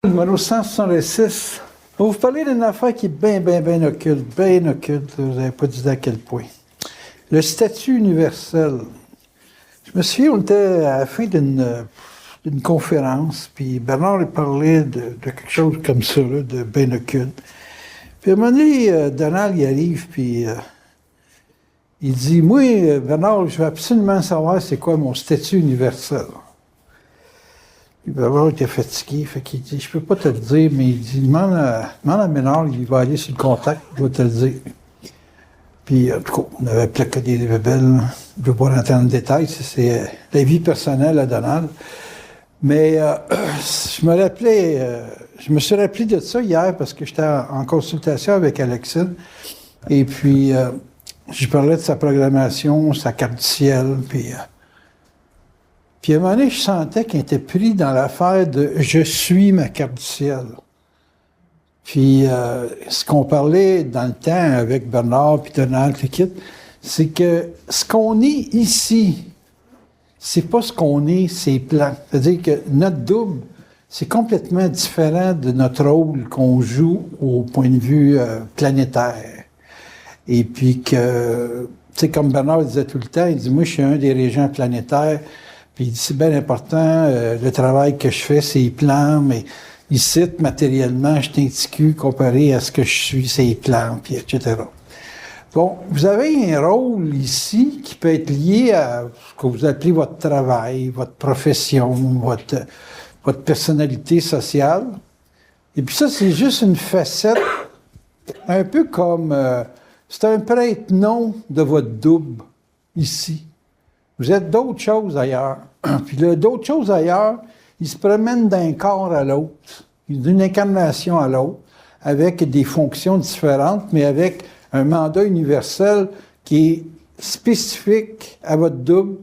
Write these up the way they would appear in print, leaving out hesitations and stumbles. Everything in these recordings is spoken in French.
Numéro 166. Je vais vous parler d'une affaire qui est bien occulte, vous n'avez pas dit à quel point. Le statut universel. Je me souviens, on était à la fin d'une conférence, puis Bernard parlait de quelque chose comme ça, là, de bien occulte. Puis à un moment donné, Donald y arrive, puis il dit, « Moi, Bernard, je veux absolument savoir c'est quoi mon statut universel. » Puis Bernard était fatigué, fait qu'il dit, « Je peux pas te le dire, mais il dit, demande à Ménard, il va aller sur le contact, il va te le dire. » Puis, en tout cas, on avait placardé des rebelles. Je ne veux pas rentrer dans le détail, c'est la vie personnelle à Donald. Mais je me suis rappelé de ça hier parce que j'étais en consultation avec Alexine. Et puis, je parlais de sa programmation, sa carte du ciel. Puis à un moment donné, je sentais qu'il était pris dans l'affaire de « je suis ma carte du ciel ». Puis, ce qu'on parlait dans le temps avec Bernard puis Donald, c'est que ce qu'on est ici, c'est pas ce qu'on est, c'est plans. C'est-à-dire que notre double, c'est complètement différent de notre rôle qu'on joue au point de vue planétaire. Et puis que, tu sais, comme Bernard disait tout le temps, il dit « Moi, je suis un des régents planétaires. » Puis il dit « C'est bien important, le travail que je fais, c'est plans, mais... » Ici, matériellement, je suis un petit cul comparé à ce que je suis, ces plans, puis etc. Bon, vous avez un rôle ici qui peut être lié à ce que vous appelez votre travail, votre profession, votre personnalité sociale. Et puis ça, c'est juste une facette, un peu comme... c'est un prête-nom de votre double, ici. Vous êtes d'autres choses ailleurs. Puis là, d'autres choses ailleurs... Il se promène d'un corps à l'autre, d'une incarnation à l'autre, avec des fonctions différentes, mais avec un mandat universel qui est spécifique à votre double,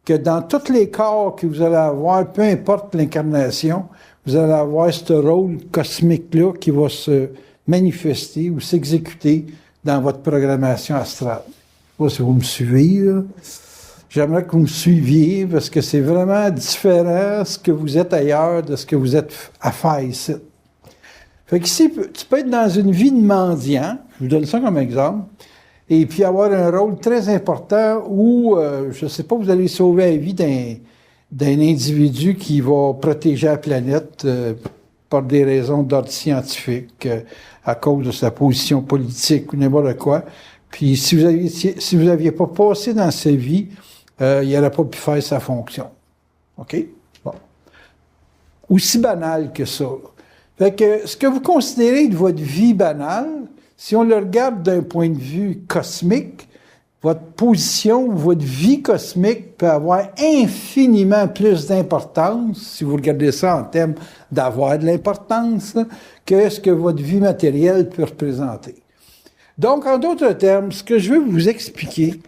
que dans tous les corps que vous allez avoir, peu importe l'incarnation, vous allez avoir ce rôle cosmique-là qui va se manifester ou s'exécuter dans votre programmation astrale. Je ne sais pas si vous me suivez, là. J'aimerais que vous me suiviez parce que c'est vraiment différent ce que vous êtes ailleurs de ce que vous êtes à faire ici. Fait qu'ici, tu peux être dans une vie de mendiant, je vous donne ça comme exemple, et puis avoir un rôle très important où, je ne sais pas, vous allez sauver la vie d'un individu qui va protéger la planète par des raisons d'ordre scientifique, à cause de sa position politique ou n'importe quoi. Puis si vous aviez pas passé dans sa vie, il n'aurait pas pu faire sa fonction. OK? Bon. Aussi banal que ça. Fait que ce que vous considérez de votre vie banale, si on le regarde d'un point de vue cosmique, votre position ou votre vie cosmique peut avoir infiniment plus d'importance, si vous regardez ça en termes d'avoir de l'importance, que ce que votre vie matérielle peut représenter. Donc, en d'autres termes, ce que je veux vous expliquer,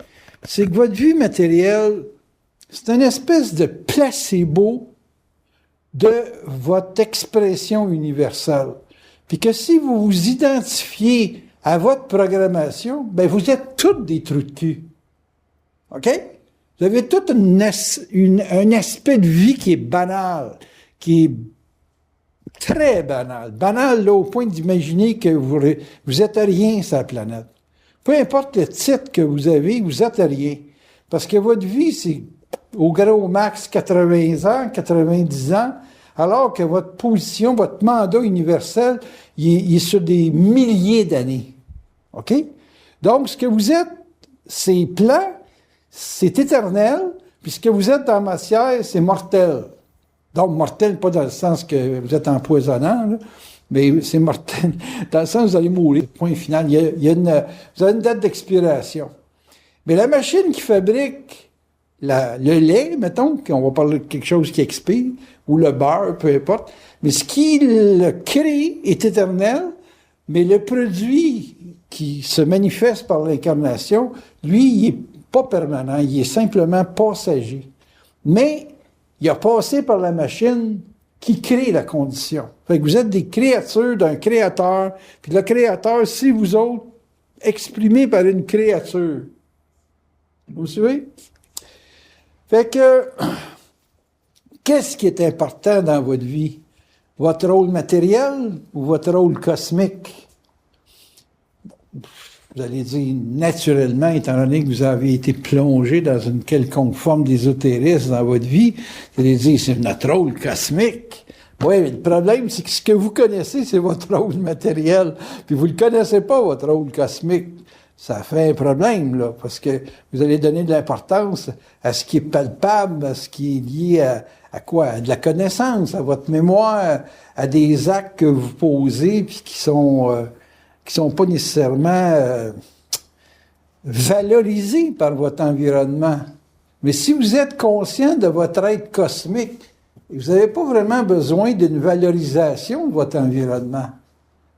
c'est que votre vie matérielle, c'est une espèce de placebo de votre expression universelle. Puis que si vous vous identifiez à votre programmation, ben vous êtes tous des trous de cul. OK? Vous avez tout un aspect de vie qui est banal, qui est très banal. Banal, là, au point d'imaginer que vous êtes rien sur la planète. Peu importe le titre que vous avez, vous êtes rien. Parce que votre vie, c'est au gros max 80 ans, 90 ans, alors que votre position, votre mandat universel, il est sur des milliers d'années. OK? Donc, ce que vous êtes, c'est plein, c'est éternel, puis ce que vous êtes en matière, c'est mortel. Donc, mortel, pas dans le sens que vous êtes empoisonnant, là, mais c'est mortel. Dans le sens que vous allez mourir. Point final. Vous avez une date d'expiration. Mais la machine qui fabrique le lait, mettons, qu'on va parler de quelque chose qui expire, ou le beurre, peu importe, mais ce qui le crée est éternel, mais le produit qui se manifeste par l'incarnation, lui, il n'est pas permanent, il est simplement passager. Mais il a passé par la machine qui crée la condition. Fait que vous êtes des créatures d'un créateur, puis le créateur, c'est vous autres, exprimé par une créature. Vous suivez? Fait que, qu'est-ce qui est important dans votre vie? Votre rôle matériel ou votre rôle cosmique? Vous allez dire, naturellement, étant donné que vous avez été plongé dans une quelconque forme d'ésotérisme dans votre vie, vous allez dire, c'est notre rôle cosmique. Oui, mais le problème, c'est que ce que vous connaissez, c'est votre rôle matériel. Puis vous ne le connaissez pas, votre rôle cosmique. Ça fait un problème, là, parce que vous allez donner de l'importance à ce qui est palpable, à ce qui est lié à quoi? À de la connaissance, à votre mémoire, à des actes que vous posez, puis qui sont pas nécessairement valorisés par votre environnement. Mais si vous êtes conscient de votre être cosmique, vous n'avez pas vraiment besoin d'une valorisation de votre environnement.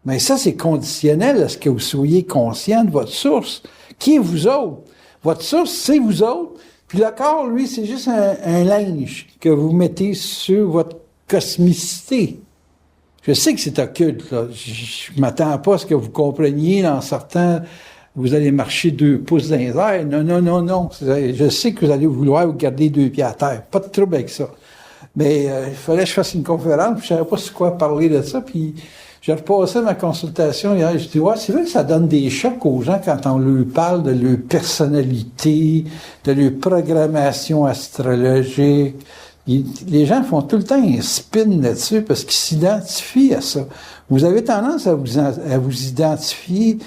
Mais ça, c'est conditionnel à ce que vous soyez conscient de votre source. Qui est vous autres? Votre source, c'est vous autres. Puis le corps, lui, c'est juste un linge que vous mettez sur votre cosmicité. Je sais que c'est occulte, là. Je m'attends pas à ce que vous compreniez en sortant, vous allez marcher 2 pouces dans les airs. Non. Je sais que vous allez vouloir vous garder 2 pieds à terre. Pas de trouble avec ça. Mais il fallait que je fasse une conférence, puis je savais pas sur quoi parler de ça, puis j'ai repassé ma consultation hier, je dis, ouais, c'est vrai que ça donne des chocs aux gens quand on leur parle de leur personnalité, de leur programmation astrologique. Les gens font tout le temps un spin là-dessus parce qu'ils s'identifient à ça. Vous avez tendance à vous identifier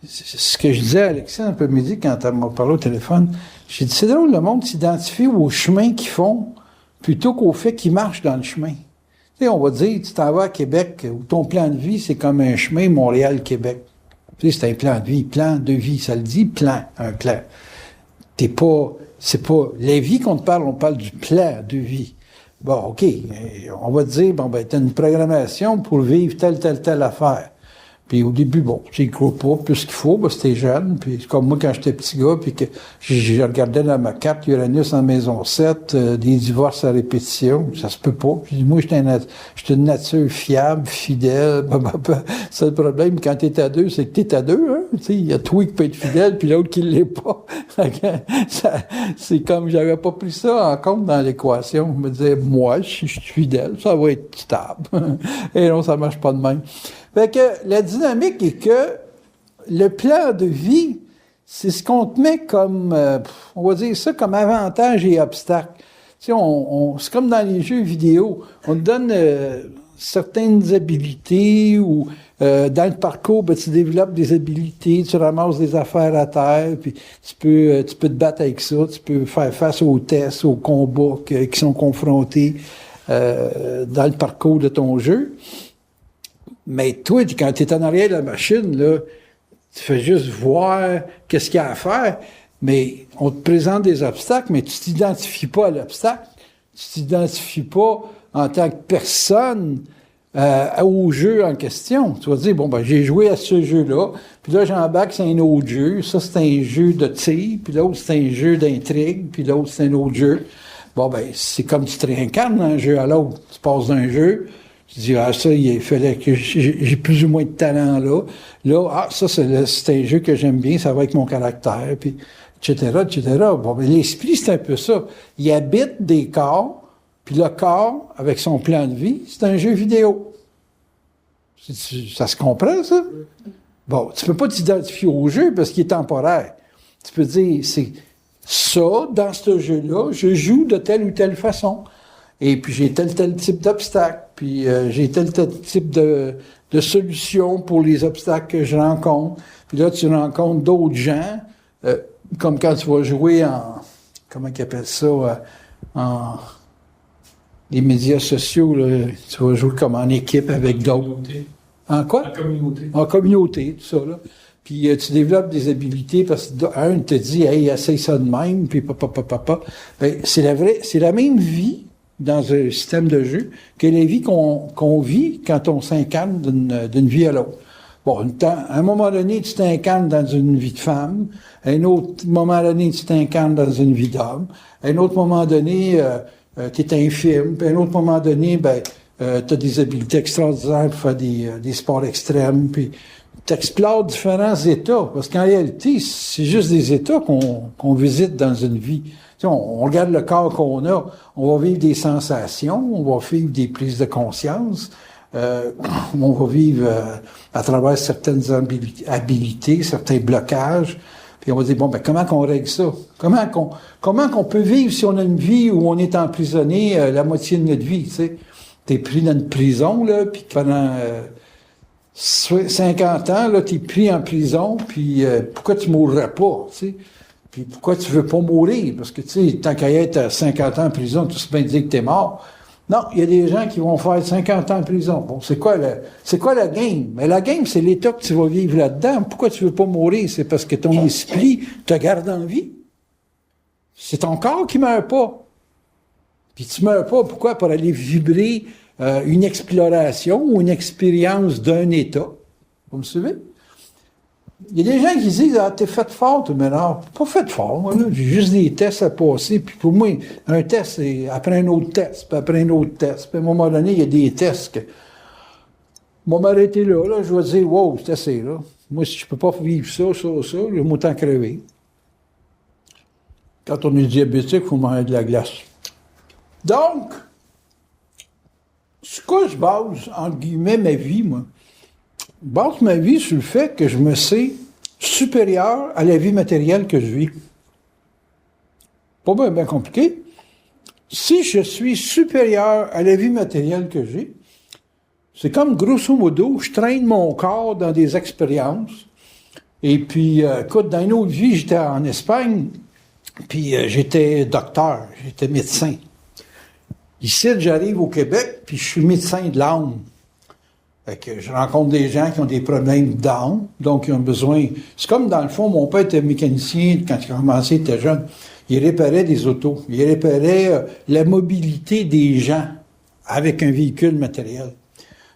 ce que je disais à Alexis un peu midi quand elle m'a parlé au téléphone. J'ai dit, c'est drôle, le monde s'identifie au chemin qu'ils font plutôt qu'au fait qu'ils marchent dans le chemin. Tu sais, on va dire, tu t'en vas à Québec, où ton plan de vie, c'est comme un chemin Montréal-Québec. Tu sais, c'est un plan de vie. Plan de vie, ça le dit, plan, un plan. C'est pas la vie qu'on te parle, on parle du plan de vie. Bon, OK, on va te dire, bon, ben, t'as une programmation pour vivre telle affaire. Puis au début, bon, tu y crois pas plus qu'il faut, parce que t'es jeune, puis c'est comme moi quand j'étais petit gars, puis que je regardais dans ma carte Uranus en maison 7, des divorces à répétition, ça se peut pas. Puis moi, j'étais une nature fiable, fidèle, c'est le problème, quand t'es à 2, c'est que t'es à 2, hein, tu sais, il y a toi qui peut être fidèle, puis l'autre qui l'est pas. C'est comme, j'avais pas pris ça en compte dans l'équation. Je me disais, moi, si je suis fidèle, ça va être stable. Et non, ça marche pas de même. Fait que la dynamique est que le plan de vie, c'est ce qu'on te met comme, on va dire ça, comme avantage et obstacle. Tu sais, c'est comme dans les jeux vidéo. On te donne certaines habilités ou dans le parcours, ben, tu développes des habilités, tu ramasses des affaires à terre, puis tu peux te battre avec ça, tu peux faire face aux tests, aux combats qui sont confrontés dans le parcours de ton jeu. Mais toi, quand tu es en arrière de la machine, là, tu fais juste voir qu'est-ce qu'il y a à faire, mais on te présente des obstacles, mais tu t'identifies pas à l'obstacle. Tu t'identifies pas en tant que personne au jeu en question. Tu vas dire, bon, ben, j'ai joué à ce jeu-là, puis là, j'embarque, c'est un autre jeu. Ça, c'est un jeu de tir, puis l'autre, c'est un jeu d'intrigue, puis l'autre, c'est un autre jeu. Bon, ben, c'est comme tu te réincarnes d'un jeu à l'autre. Tu passes d'un jeu, tu dis, ah, ça, il fallait que j'ai plus ou moins de talent là. Là, ah, ça, c'est un jeu que j'aime bien, ça va avec mon caractère, puis etc. Bon, ben, l'esprit, c'est un peu ça. Il habite des corps, puis le corps, avec son plan de vie, c'est un jeu vidéo. Ça se comprend, ça? Bon, tu peux pas t'identifier au jeu parce qu'il est temporaire. Tu peux dire, c'est ça, dans ce jeu-là, je joue de telle ou telle façon. Et puis j'ai tel type d'obstacle, puis j'ai tel type de solution pour les obstacles que je rencontre. Puis là, tu rencontres d'autres gens, comme quand tu vas jouer en, comment ils appellent ça, en les médias sociaux, là, tu vas jouer comme en équipe avec d'autres. En quoi? En communauté. En communauté, tout ça, là. Puis tu développes des habiletés parce que un te dit, hey, essaye ça de même, puis papa. Ben, c'est la même vie dans un système de jeu que les vies qu'on vit quand on s'incarne d'une vie à l'autre. Bon, à un moment donné, tu t'incarnes dans une vie de femme. À un autre moment donné, tu t'incarnes dans une vie d'homme. À un autre moment donné, tu es infirme. Puis à un autre moment donné, ben, tu as des habiletés extraordinaires pour faire des sports extrêmes. Puis tu explores différents états. Parce qu'en réalité, c'est juste des états qu'on visite dans une vie. Tu sais, on regarde le corps qu'on a, on va vivre des sensations, on va vivre des prises de conscience, on va vivre à travers certaines habilités, certains blocages. Puis on va dire, bon, ben comment qu'on règle ça? Comment qu'on peut vivre si on a une vie où on est emprisonné la moitié de notre vie, tu sais? T'es pris dans une prison, là, puis pendant 50 ans, là, t'es pris en prison, puis pourquoi tu mourrais pas, tu sais? Puis pourquoi tu veux pas mourir? Parce que, tu sais, tant qu'à être à 50 ans en prison, tu sais bien dire que t'es mort. Non, il y a des gens qui vont faire 50 ans en prison. Bon, c'est quoi la game? Mais la game, c'est l'état que tu vas vivre là-dedans. Pourquoi tu veux pas mourir? C'est parce que ton esprit te garde en vie. C'est ton corps qui meurt pas. Puis tu meurs pas, pourquoi? Pour aller vibrer une exploration ou une expérience d'un état. Vous me suivez? Il y a des gens qui disent, ah, t'es fait fort, mais non, pas fait fort, moi, là, j'ai juste des tests à passer, puis pour moi, un test, c'est après un autre test, puis après un autre test, puis à un moment donné, il y a des tests que, moi, m'arrêter là, je vais dire, wow, c'est assez, là. Moi, si je peux pas vivre ça, je vais m'autant crever. Quand on est diabétique, il faut manger de la glace. Donc, sur quoi je base, entre guillemets, ma vie, moi? Je base ma vie sur le fait que je me sais supérieur à la vie matérielle que je vis. Pas bien compliqué. Si je suis supérieur à la vie matérielle que j'ai, c'est comme, grosso modo, je traîne mon corps dans des expériences. Et puis, écoute, dans une autre vie, j'étais en Espagne, puis j'étais docteur, j'étais médecin. Ici, j'arrive au Québec, puis je suis médecin de l'âme. Fait que je rencontre des gens qui ont des problèmes d'âme, donc ils ont besoin... C'est comme, dans le fond, mon père était mécanicien, quand il a commencé, il était jeune. Il réparait des autos. Il réparait la mobilité des gens avec un véhicule matériel.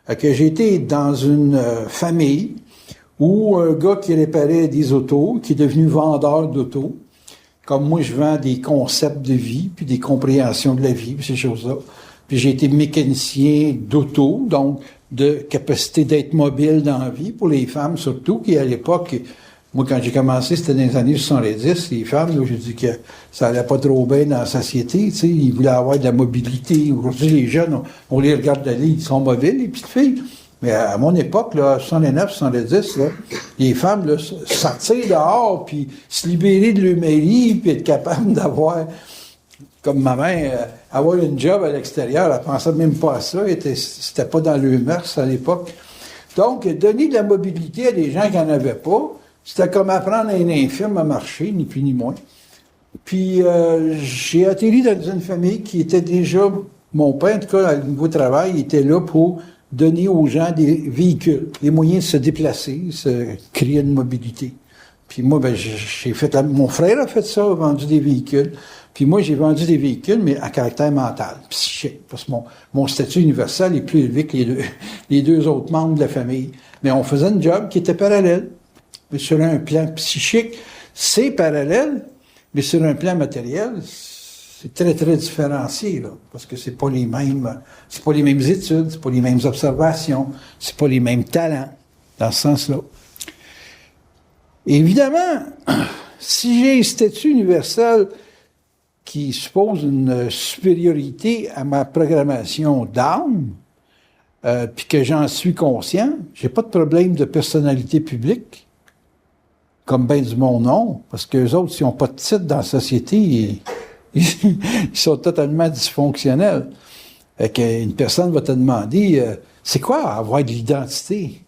Fait que j'ai été dans une famille où un gars qui réparait des autos, qui est devenu vendeur d'autos, comme moi, je vends des concepts de vie, puis des compréhensions de la vie, puis ces choses-là. Puis j'ai été mécanicien d'auto, donc de capacité d'être mobile dans la vie, pour les femmes surtout, qui à l'époque, moi quand j'ai commencé, c'était dans les années 70, les femmes, là, j'ai dit que ça allait pas trop bien dans la société, tu sais, ils voulaient avoir de la mobilité. Aujourd'hui, les jeunes, on les regarde aller, ils sont mobiles, les petites filles. Mais à mon époque, là, 69, 70, là, les femmes, là, sortir dehors, puis se libérer de leur mairie, puis être capable d'avoir, comme ma mère, avoir une job à l'extérieur, elle pensait même pas à ça, c'était pas dans le mœurs à l'époque. Donc, donner de la mobilité à des gens qui n'en avaient pas, c'était comme apprendre à un infirme à marcher, ni plus ni moins. Puis, j'ai atterri dans une famille qui était déjà, mon père, en tout cas, à niveau travail, il était là pour donner aux gens des véhicules, des moyens de se déplacer, créer une mobilité. Puis moi, ben, j'ai fait mon frère a fait ça, a vendu des véhicules. Puis moi, j'ai vendu des véhicules, mais à caractère mental, psychique. Parce que mon statut universel est plus élevé que les deux autres membres de la famille. Mais on faisait un job qui était parallèle. Mais sur un plan psychique, c'est parallèle, mais sur un plan matériel, c'est très, très différencié, là. Parce que c'est pas les mêmes études, c'est pas les mêmes observations, c'est pas les mêmes talents, dans ce sens-là. Évidemment, si j'ai un statut universel qui suppose une supériorité à ma programmation d'âme, puis que j'en suis conscient, j'ai pas de problème de personnalité publique, comme ben du monde non, parce qu'eux autres, s'ils n'ont pas de titre dans la société, ils sont totalement dysfonctionnels. Fait qu'une personne va te demander, c'est quoi avoir de l'identité?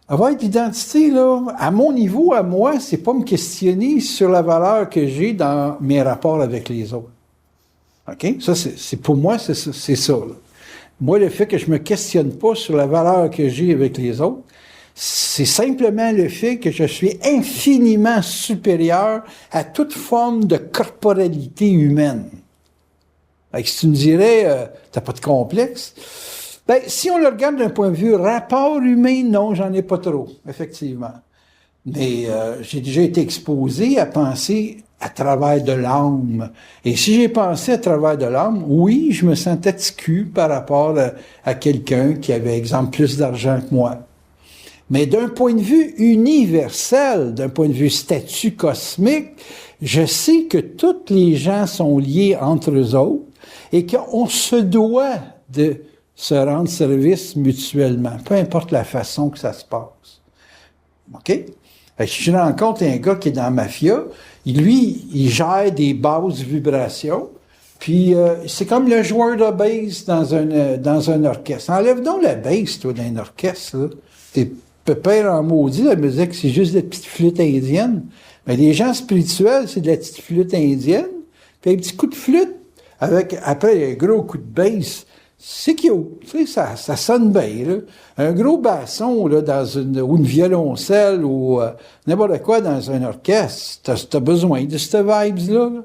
Avoir de l'identité, là, à mon niveau, à moi, c'est pas me questionner sur la valeur que j'ai dans mes rapports avec les autres. OK? Ça, c'est pour moi, c'est ça, là. Moi, le fait que je me questionne pas sur la valeur que j'ai avec les autres, c'est simplement le fait que je suis infiniment supérieur à toute forme de corporalité humaine. Fait que si tu me dirais, t'as pas de complexe, ben, si on le regarde d'un point de vue rapport humain, non, j'en ai pas trop, effectivement. Mais j'ai déjà été exposé à penser à travers de l'âme. Et si j'ai pensé à travers de l'âme, oui, je me sentais ticu par rapport à quelqu'un qui avait, exemple, plus d'argent que moi. Mais d'un point de vue universel, d'un point de vue statut cosmique, je sais que tous les gens sont liés entre eux autres et qu'on se doit de se rendre service mutuellement, peu importe la façon que ça se passe. OK? Si je rencontre un gars qui est dans la mafia, lui, il gère des basses vibrations, puis c'est comme le joueur de bass dans un orchestre. Enlève donc la bass, toi, dans un orchestre, là. T'es pépère en maudit, la musique, c'est juste des petites flûtes indiennes. Mais les gens spirituels, c'est de la petite flûte indienne, puis un petit coup de flûte, avec, après un gros coup de bass. C'est cute, tu sais, ça sonne bien, là. Un gros basson, là, ou une violoncelle, ou n'importe quoi dans un orchestre, t'as besoin de cette vibes-là, là.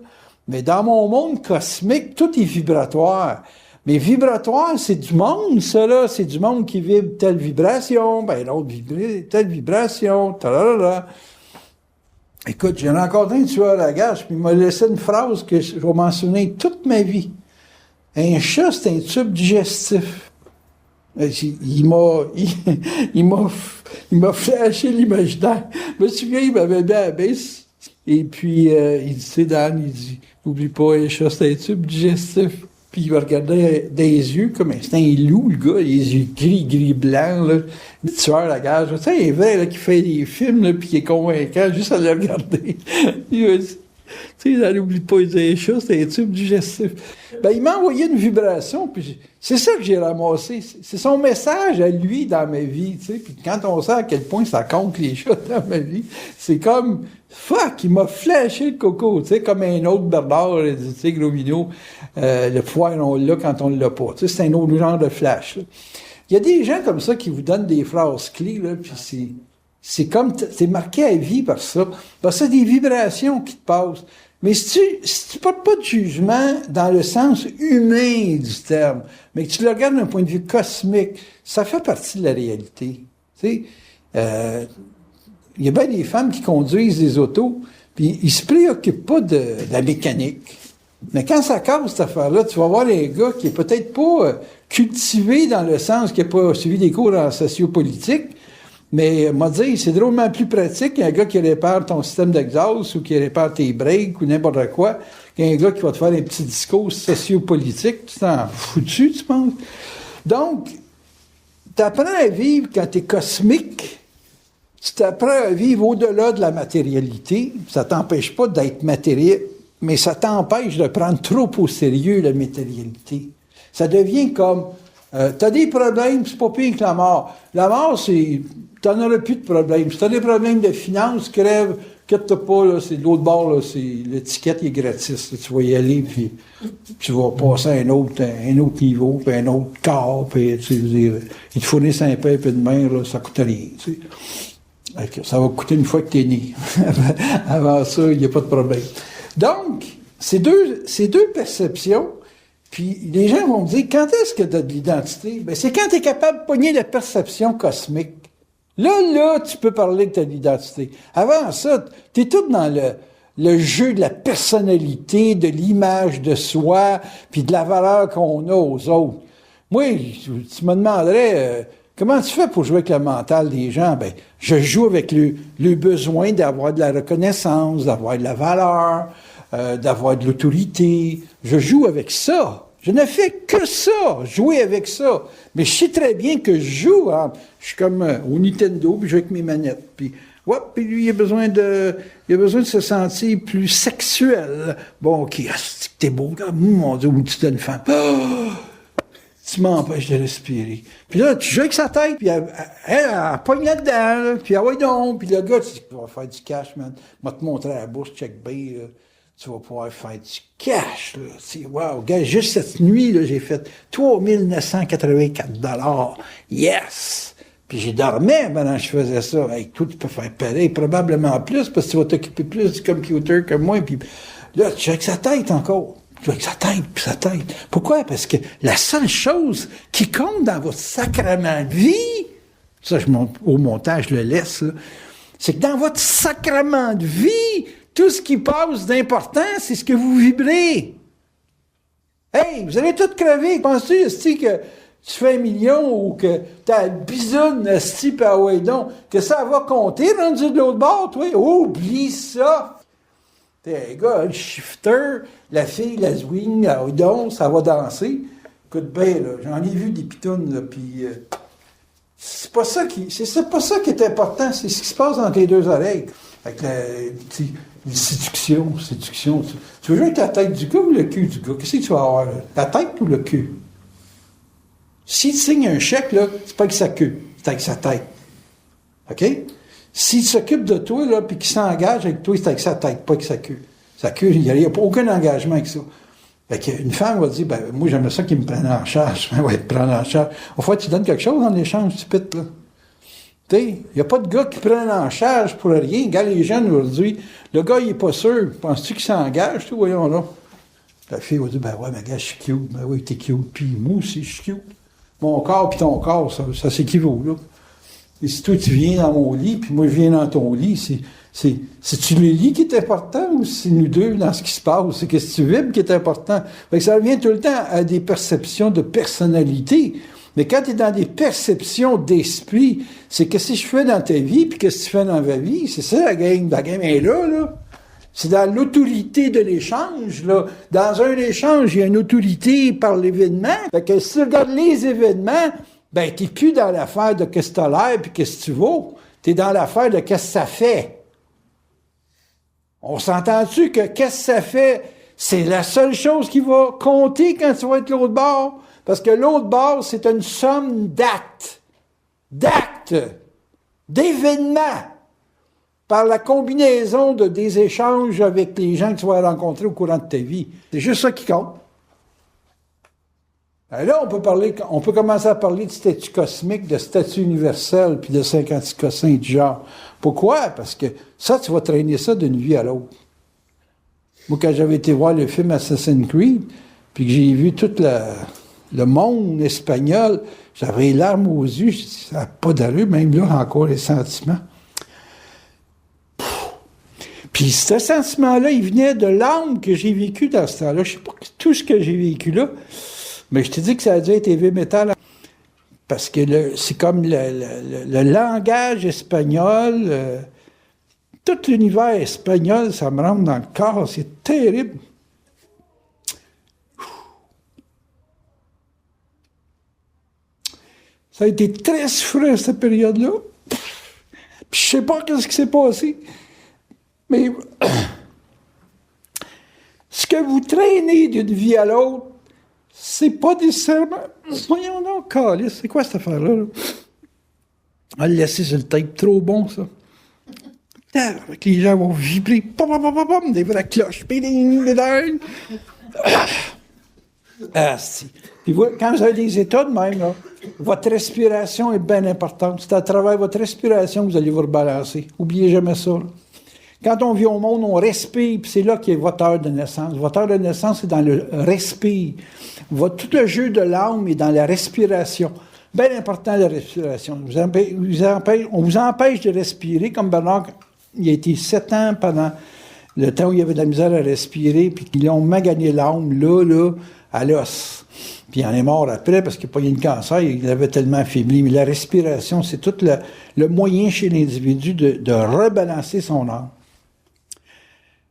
Mais dans mon monde cosmique, tout est vibratoire. Mais vibratoire, c'est du monde, ça, là. C'est du monde qui vibre telle vibration, ben l'autre vibre telle vibration, talalala. Écoute, j'ai rencontré un tueur à gages, puis il m'a laissé une phrase que je vais m'en souvenir toute ma vie. Un chat, c'est un tube digestif. Il m'a flashé l'imaginaire. Je me souviens, il m'avait mis à la baisse. Et puis, il dit, c'est Dan, il dit, n'oublie pas, un chat, c'est un tube digestif. Puis il me regardait des yeux comme c'était un loup, le gars, les yeux gris, blancs, là. Le tueur à gage. Tu sais, il est vrai, là, qui fait des films, là, puis qui est convaincant, juste à le regarder. Il m'a dit, tu sais, n'oublie pas, il disait, chat, c'est un tube digestif. Ben, il m'a envoyé une vibration, puis c'est ça que j'ai ramassé. C'est son message à lui dans ma vie, tu sais. Puis quand on sait à quel point ça compte les chats dans ma vie, c'est comme, fuck, il m'a flashé le coco, tu sais, comme un autre Bernard, tu sais, gros vidéo, le poire, on l'a quand on l'a pas. Tu sais, c'est un autre genre de flash, là. Il y a des gens comme ça qui vous donnent des phrases clés, là, puis c'est comme, c'est marqué à vie par ça. Parce que c'est des vibrations qui te passent. Mais si tu portes pas de jugement dans le sens humain du terme, mais que tu le regardes d'un point de vue cosmique, ça fait partie de la réalité. Tu sais, il y a bien des femmes qui conduisent des autos, puis ils se préoccupent pas de la mécanique. Mais quand ça casse, cette affaire-là, tu vas voir un gars qui est peut-être pas cultivé dans le sens qu'il n'a pas suivi des cours en sociopolitique, mais m'a dit, c'est drôlement plus pratique qu'un gars qui répare ton système d'exhaust ou qui répare tes breaks ou n'importe quoi, qu'un gars qui va te faire un petit discours sociopolitique. Tu t'en fous-tu, tu penses? Donc, tu apprends à vivre quand tu es cosmique. Tu t'apprends à vivre au-delà de la matérialité. Ça t'empêche pas d'être matériel, mais ça t'empêche de prendre trop au sérieux la matérialité. Ça devient comme, t'as des problèmes, c'est pas pire que la mort. La mort, c'est, t'en auras plus de problèmes. Si t'as des problèmes de finances, crève, quitte pas, là, c'est de l'autre bord, là, c'est, l'étiquette est gratis, là, tu vas y aller, puis tu vas passer à un autre niveau, puis un autre corps, puis, tu sais, dire, ils te fournissent un pain et de main, là, ça coûte rien, tu sais. Ça va coûter une fois que t'es né. Avant ça, il n'y a pas de problème. Donc, ces deux perceptions, puis les gens vont me dire, quand est-ce que tu as de l'identité? Ben, c'est quand tu es capable de pogner la perception cosmique. Là, tu peux parler que tu as de l'identité. Avant ça, tu es tout dans le jeu de la personnalité, de l'image de soi, puis de la valeur qu'on a aux autres. Moi, tu me demanderais, comment tu fais pour jouer avec le mental des gens? Ben, je joue avec le besoin d'avoir de la reconnaissance, d'avoir de la valeur, d'avoir de l'autorité. Je joue avec ça. Je ne fais que ça, jouer avec ça. Mais je sais très bien que je joue. Hein. Je suis comme au Nintendo, puis je joue avec mes manettes. Puis, puis lui, il a besoin de se sentir plus sexuel. Bon, OK, t'es beau, mon Dieu, où tu donnes une femme. Oh! Tu m'empêches de respirer. Puis là, tu joues avec sa tête, puis elle pogne là-dedans, là, puis ouais donc, puis le gars, tu vas faire du cash, man. Je vais te montrer à la bourse, check B, là. Tu vas pouvoir faire du cash, là. C'est, wow, gars, juste cette nuit, là, j'ai fait 3 984 $. Yes! Puis j'ai dormi pendant que je faisais ça. Hey, toi, tu peux faire pareil, probablement plus, parce que tu vas t'occuper plus du computer que moi, puis là, tu joues avec sa tête encore. Avec sa tête, puis sa tête. Pourquoi? Parce que la seule chose qui compte dans votre sacrement de vie, ça, au montage, je le laisse, là, c'est que dans votre sacrement de vie, tout ce qui passe d'important, c'est ce que vous vibrez. Hey, vous allez tout crever. Penses-tu, que tu fais 1 million ou que t'as une bisoune, esti, pis ah ouais donc, que ça va compter rendu de l'autre bord, toi? Oublie ça! T'es un gars, un shifter, la fille, la swing, ah ouais donc, ça va danser. Écoute bien, là, j'en ai vu des pitounes, là, pis c'est pas ça qui est important, c'est ce qui se passe entre les deux oreilles. Avec la séduction. Tu veux jouer avec la tête du gars ou le cul du gars? Qu'est-ce que tu vas avoir, là? La tête ou le cul? S'il te signe un chèque, là, c'est pas avec sa queue, c'est avec sa tête. OK? S'il s'occupe de toi, là, puis qu'il s'engage avec toi, c'est avec sa tête, pas avec sa queue. Sa queue, il n'y a aucun engagement avec ça. Fait qu'une femme va dire, ben, moi, j'aimerais ça qu'il me prenne en charge. Ben, ouais, te prendre en charge. Au fait, tu donnes quelque chose en échange, tu pètes, là. Tu sais, il n'y a pas de gars qui prennent en charge pour rien. Regarde les jeunes aujourd'hui. Le gars, il n'est pas sûr. Penses-tu qu'il s'engage, tout, voyons là? La fille va dire, ben ouais, mais gars, je suis cute. Ben oui, t'es cute. Puis moi aussi, je suis cute. Mon corps puis ton corps, ça s'équivaut, là. Et si toi, tu viens dans mon lit, puis moi, je viens dans ton lit, c'est-tu le lit qui est important ou c'est nous deux dans ce qui se passe? C'est que tu vibres qui est important. Fait que ça revient tout le temps à des perceptions de personnalité. Mais quand tu es dans des perceptions d'esprit, c'est qu'est-ce que je fais dans ta vie, puis qu'est-ce que tu fais dans ma vie. C'est ça la game. La game est là, là. C'est dans l'autorité de l'échange, là. Dans un échange, il y a une autorité par l'événement. Fait que si tu regardes les événements, ben, t'es plus dans l'affaire de qu'est-ce que t'as l'air puis qu'est-ce que tu vaux. T'es dans l'affaire de qu'est-ce que ça fait. On s'entend-tu que qu'est-ce que ça fait, c'est la seule chose qui va compter quand tu vas être l'autre bord? Parce que l'autre bord, c'est une somme d'actes, d'événements, par la combinaison des échanges avec les gens que tu vas rencontrer au courant de ta vie. C'est juste ça qui compte. Et là, on peut commencer à parler de statut cosmique, de statut universel, puis de 56 cossins du genre. Pourquoi? Parce que ça, tu vas traîner ça d'une vie à l'autre. Moi, quand j'avais été voir le film Assassin's Creed, puis que j'ai vu tout le monde espagnol, j'avais les larmes aux yeux, je dis, ça n'a pas d'allure, même là, encore les sentiments. Puis ce sentiment-là, il venait de l'âme que j'ai vécu dans ce temps-là. Je ne sais pas tout ce que j'ai vécu là, mais je te dis que ça a dû être heavy metal, parce que c'est comme le langage espagnol, tout l'univers espagnol, ça me rentre dans le corps, c'est terrible. Ça a été très souffrant, cette période-là. Puis je sais pas ce qui s'est passé. Mais ce que vous traînez d'une vie à l'autre, c'est pas nécessairement... Voyons donc, calice, c'est quoi cette affaire-là? Là? On le laisser sur le tape, trop bon, ça. Avec les gens vont vibrer, des vraies cloches. Ah, si. Puis vous, quand vous avez des états de même, là, votre respiration est bien importante. C'est à travers votre respiration que vous allez vous rebalancer. Oubliez jamais ça. Là. Quand on vit au monde, on respire, puis c'est là qu'il y a votre heure de naissance. Votre heure de naissance, c'est dans le respire. Tout le jeu de l'âme est dans la respiration. Bien important, la respiration. On vous empêche de respirer, comme Bernard, il a été 7 ans pendant le temps où il y avait de la misère à respirer, puis qu'ils ont magané l'âme, là, à l'os. Puis il en est mort après parce qu'il n'a pas eu de cancer, il avait tellement affaibli. Mais la respiration, c'est tout le moyen chez l'individu de rebalancer son âme.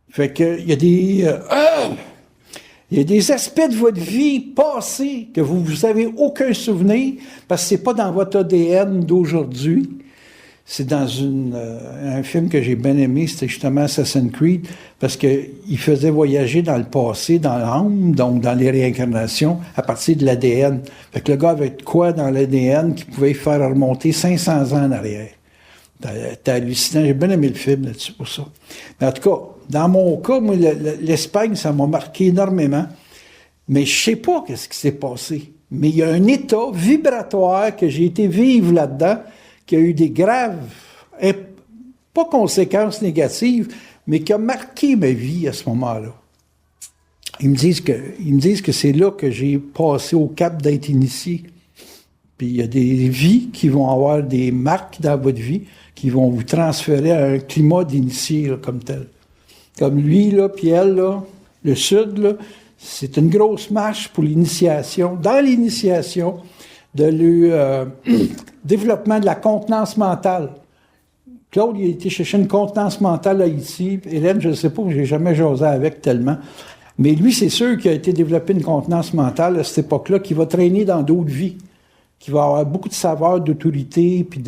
Fait que il y a des aspects de votre vie passés que vous avez aucun souvenir parce que c'est pas dans votre ADN d'aujourd'hui. C'est dans un film que j'ai bien aimé, c'était justement Assassin's Creed, parce qu'il faisait voyager dans le passé, dans l'âme, donc dans les réincarnations, à partir de l'ADN. Fait que le gars avait de quoi dans l'ADN qui pouvait faire remonter 500 ans en arrière. T'es hallucinant, j'ai bien aimé le film là-dessus pour ça. Mais en tout cas, dans mon cas, moi, l'Espagne, ça m'a marqué énormément. Mais je sais pas qu'est-ce qui s'est passé. Mais il y a un état vibratoire que j'ai été vivre là-dedans, qui a eu des graves, pas conséquences négatives, mais qui a marqué ma vie à ce moment-là. Ils me disent que c'est là que j'ai passé au cap d'être initié. Puis il y a des vies qui vont avoir des marques dans votre vie, qui vont vous transférer à un climat d'initié là, comme tel. Comme lui, là, puis elle, là, le Sud, là, c'est une grosse marche pour l'initiation. Dans l'initiation, développement de la contenance mentale. Claude, il a été chercher une contenance mentale à Haïti. Hélène, je ne sais pas, je n'ai jamais jasé avec tellement. Mais lui, c'est sûr qu'il a été développé une contenance mentale à cette époque-là, qui va traîner dans d'autres vies, qui va avoir beaucoup de savoir, d'autorité, puis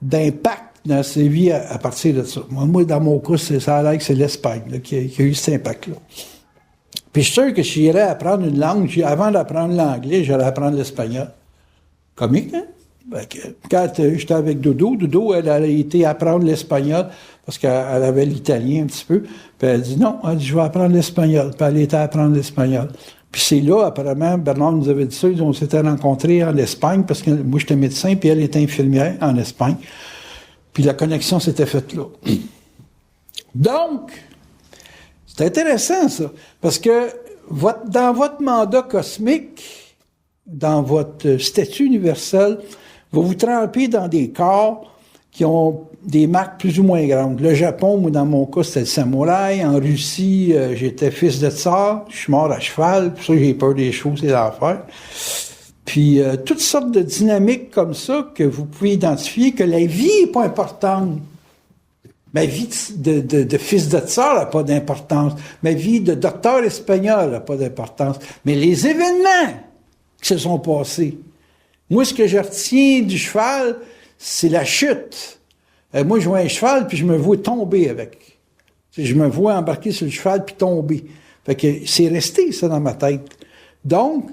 d'impact dans ses vies à partir de ça. Moi, dans mon cas, ça a l'air que c'est l'Espagne là, qui a eu cet impact-là. Puis je suis sûr que si j'irais apprendre une langue, avant d'apprendre l'anglais, j'allais apprendre l'espagnol. Comique, hein? Quand j'étais avec Dodo, elle a été apprendre l'espagnol parce qu'elle avait l'italien un petit peu. Puis elle dit non, elle dit, je vais apprendre l'espagnol. Puis elle était à apprendre l'espagnol. Puis c'est là, apparemment, Bernard nous avait dit ça, on s'était rencontrés en Espagne parce que moi j'étais médecin, puis elle était infirmière en Espagne. Puis la connexion s'était faite là. Donc, c'est intéressant ça, parce que dans votre mandat cosmique, dans votre statut universel, vous vous trempez dans des corps qui ont des marques plus ou moins grandes. Le Japon, moi, dans mon cas, c'était le samouraï. En Russie, j'étais fils de tsar. Je suis mort à cheval. Pour ça, j'ai peur des choses et des affaires. Puis, toutes sortes de dynamiques comme ça que vous pouvez identifier, que la vie n'est pas importante. Ma vie de fils de tsar n'a pas d'importance. Ma vie de docteur espagnol n'a pas d'importance. Mais les événements qui se sont passés. Moi, ce que je retiens du cheval, c'est la chute. Moi, je vois un cheval, puis je me vois tomber avec. Je me vois embarquer sur le cheval, puis tomber. Fait que c'est resté, ça, dans ma tête. Donc,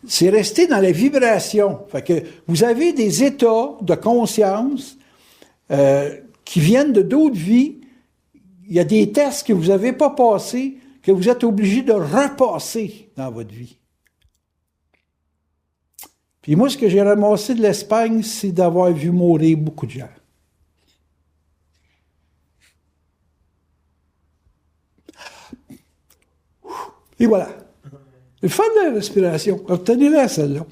c'est resté dans la vibration. Fait que vous avez des états de conscience qui viennent de d'autres vies. Il y a des tests que vous n'avez pas passés, que vous êtes obligé de repasser dans votre vie. Puis moi, ce que j'ai ramassé de l'Espagne, c'est d'avoir vu mourir beaucoup de gens. Et voilà. Le fun de la respiration. Retenez-la, celle-là.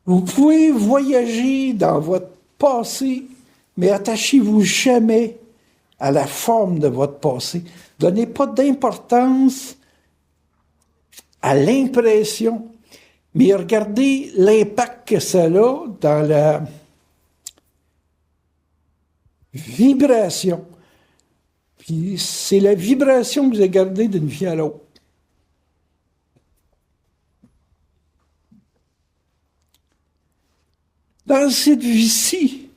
Vous pouvez voyager dans votre passé, mais attachez-vous jamais à la forme de votre passé. Donnez pas d'importance à l'impression, mais regardez l'impact que ça a dans la vibration. Puis c'est la vibration que vous avez gardée d'une vie à l'autre. Dans cette vie-ci,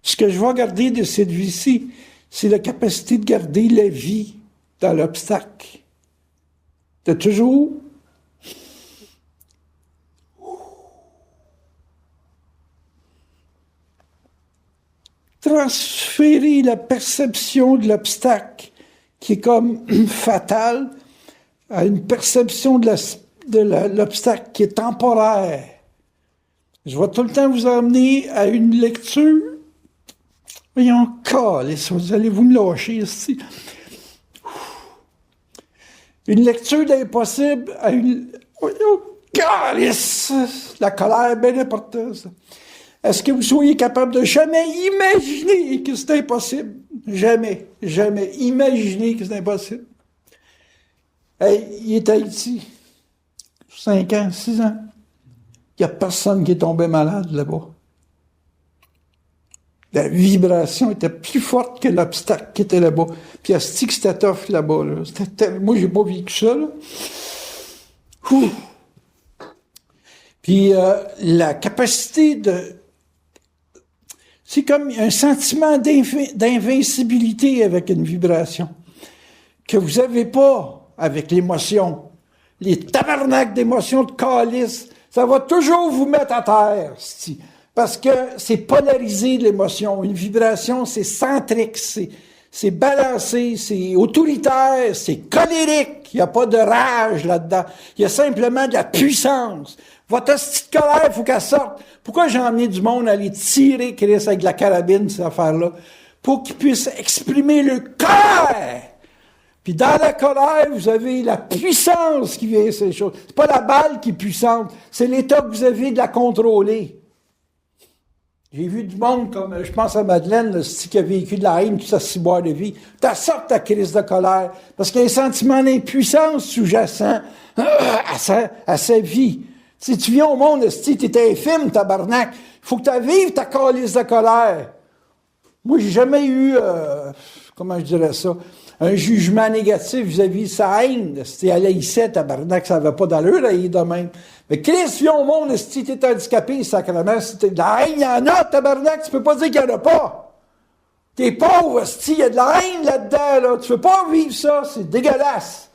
ce que je vais garder de cette vie-ci, c'est la capacité de garder la vie dans l'obstacle. De toujours transférer la perception de l'obstacle qui est comme fatale à une perception de l'obstacle qui est temporaire. Je vais tout le temps vous emmener à une lecture. Voyons, vous allez vous me lâcher ici. Une lecture d'impossible à une... Voyons, la colère est bien importante, ça. Est-ce que vous soyez capable de jamais imaginer que c'est impossible? Jamais, jamais. Imaginer que c'est impossible. Hey, il est à Haïti. 5 ans, 6 ans. Il n'y a personne qui est tombé malade là-bas. La vibration était plus forte que l'obstacle qui était là-bas. Puis asti que c'était tough là-bas. Là. Moi, j'ai pas vécu ça. Là. Ouh. Puis la capacité de... C'est comme un sentiment d'invincibilité avec une vibration que vous n'avez pas avec l'émotion. Les tabernacles d'émotions de calice, ça va toujours vous mettre à terre. Parce que c'est polarisé l'émotion. Une vibration, c'est centrique, c'est balancé, c'est autoritaire, c'est colérique. Il n'y a pas de rage là-dedans. Il y a simplement de la puissance. Votre petite colère, il faut qu'elle sorte. Pourquoi j'ai emmené du monde à aller tirer Chris avec la carabine, cette affaire-là? Pour qu'ils puissent exprimer le cœur. Puis dans la colère, vous avez la puissance qui vient ces choses. C'est pas la balle qui est puissante, c'est l'état que vous avez de la contrôler. J'ai vu du monde comme, je pense à Madeleine, qui a vécu de la haine toute sa ciboire de vie. T'as sorti ta crise de colère, parce qu'il y a un sentiment d'impuissance sous-jacent à sa vie. Si tu viens au monde, si tu es infime, tabarnak, il faut que tu vives ta calice de colère. Moi, j'ai jamais eu, comment je dirais ça, un jugement négatif vis-à-vis de sa haine. Si elle haïssait, tabarnak, ça n'avait pas d'allure, haïr de même. Mais Christ vient au monde, si tu es handicapé, sacrément, si t'es de la haine, il y en a, tabarnak, tu peux pas dire qu'il n'y en a pas. T'es pauvre, il y a de la haine là-dedans, là. Tu veux pas vivre ça, c'est dégueulasse.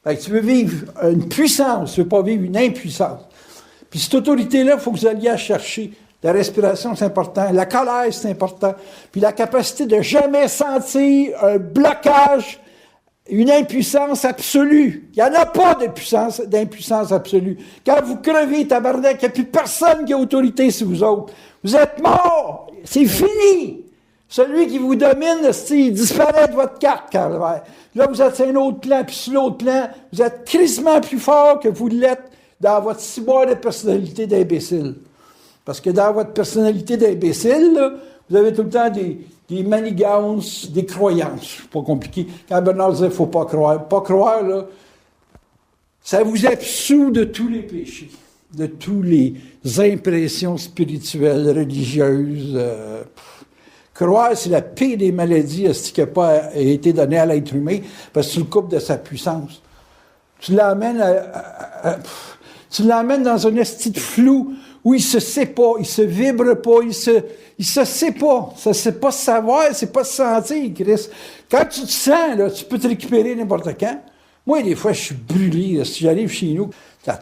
Fait que tu veux vivre une puissance, tu veux pas vivre une impuissance. Puis cette autorité-là, il faut que vous alliez la chercher. La respiration, c'est important. La colère, c'est important. Puis la capacité de jamais sentir un blocage, une impuissance absolue. Il n'y en a pas d'impuissance absolue. Quand vous crevez, tabarnak, il n'y a plus personne qui a autorité sur vous autres. Vous êtes morts. C'est fini. Celui qui vous domine, il disparaît de votre carte, calvaire. Là, vous êtes sur un autre plan, puis sur l'autre plan, vous êtes crissement plus fort que vous l'êtes dans votre ciboire de personnalité d'imbécile. Parce que dans votre personnalité d'imbécile, là, vous avez tout le temps des manigances, des croyances. C'est pas compliqué. Quand Bernard disait, il ne faut pas croire. Pas croire, là, ça vous absout de tous les péchés, de toutes les impressions spirituelles, religieuses. Croire, c'est la pire des maladies qui n'a pas été donnée à l'être humain, parce que tu le coupes de sa puissance. Tu l'emmènes tu l'emmènes dans un esti de flou où il se sait pas, il se vibre pas, il se sait pas. Ça c'est pas savoir, c'est pas se sentir, Christ. Quand tu te sens, là, tu peux te récupérer n'importe quand. Moi, des fois, je suis brûlé. Là, si j'arrive chez nous,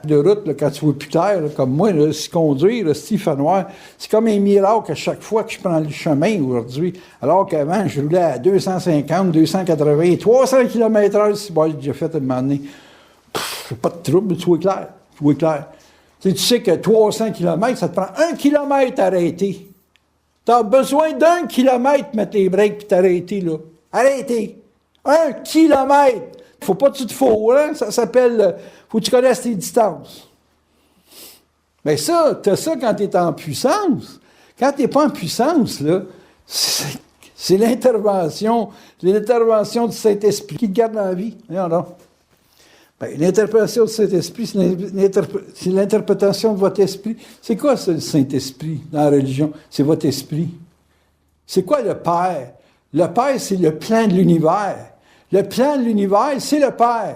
de route, là, quand tu vois plus clair, là, comme moi, là, si conduire, là, si il fait noir, c'est comme un miracle à chaque fois que je prends le chemin aujourd'hui. Alors qu'avant, je roulais à 250, 280, 300 km/h, si bon, j'ai déjà fait un moment donné. Pas de trouble, tu vois clair. Tu sais que 300 km, ça te prend 1 km à arrêter. Tu as besoin d'1 kilomètre mettre les breaks et t'arrêter, là. Arrêter. 1 kilomètre. Faut pas que tu te fourres, hein? Ça s'appelle... faut que tu connaisses tes distances. Mais ça, tu as ça quand tu es en puissance. Quand tu n'es pas en puissance, là, c'est l'intervention du Saint-Esprit qui te garde dans la vie. Non. Ben, l'interprétation du Saint-Esprit, c'est l'interprétation de votre esprit. C'est quoi ça, le Saint-Esprit dans la religion? C'est votre esprit. C'est quoi le Père? Le Père, c'est le plan de l'univers. Le plan de l'univers, c'est le Père.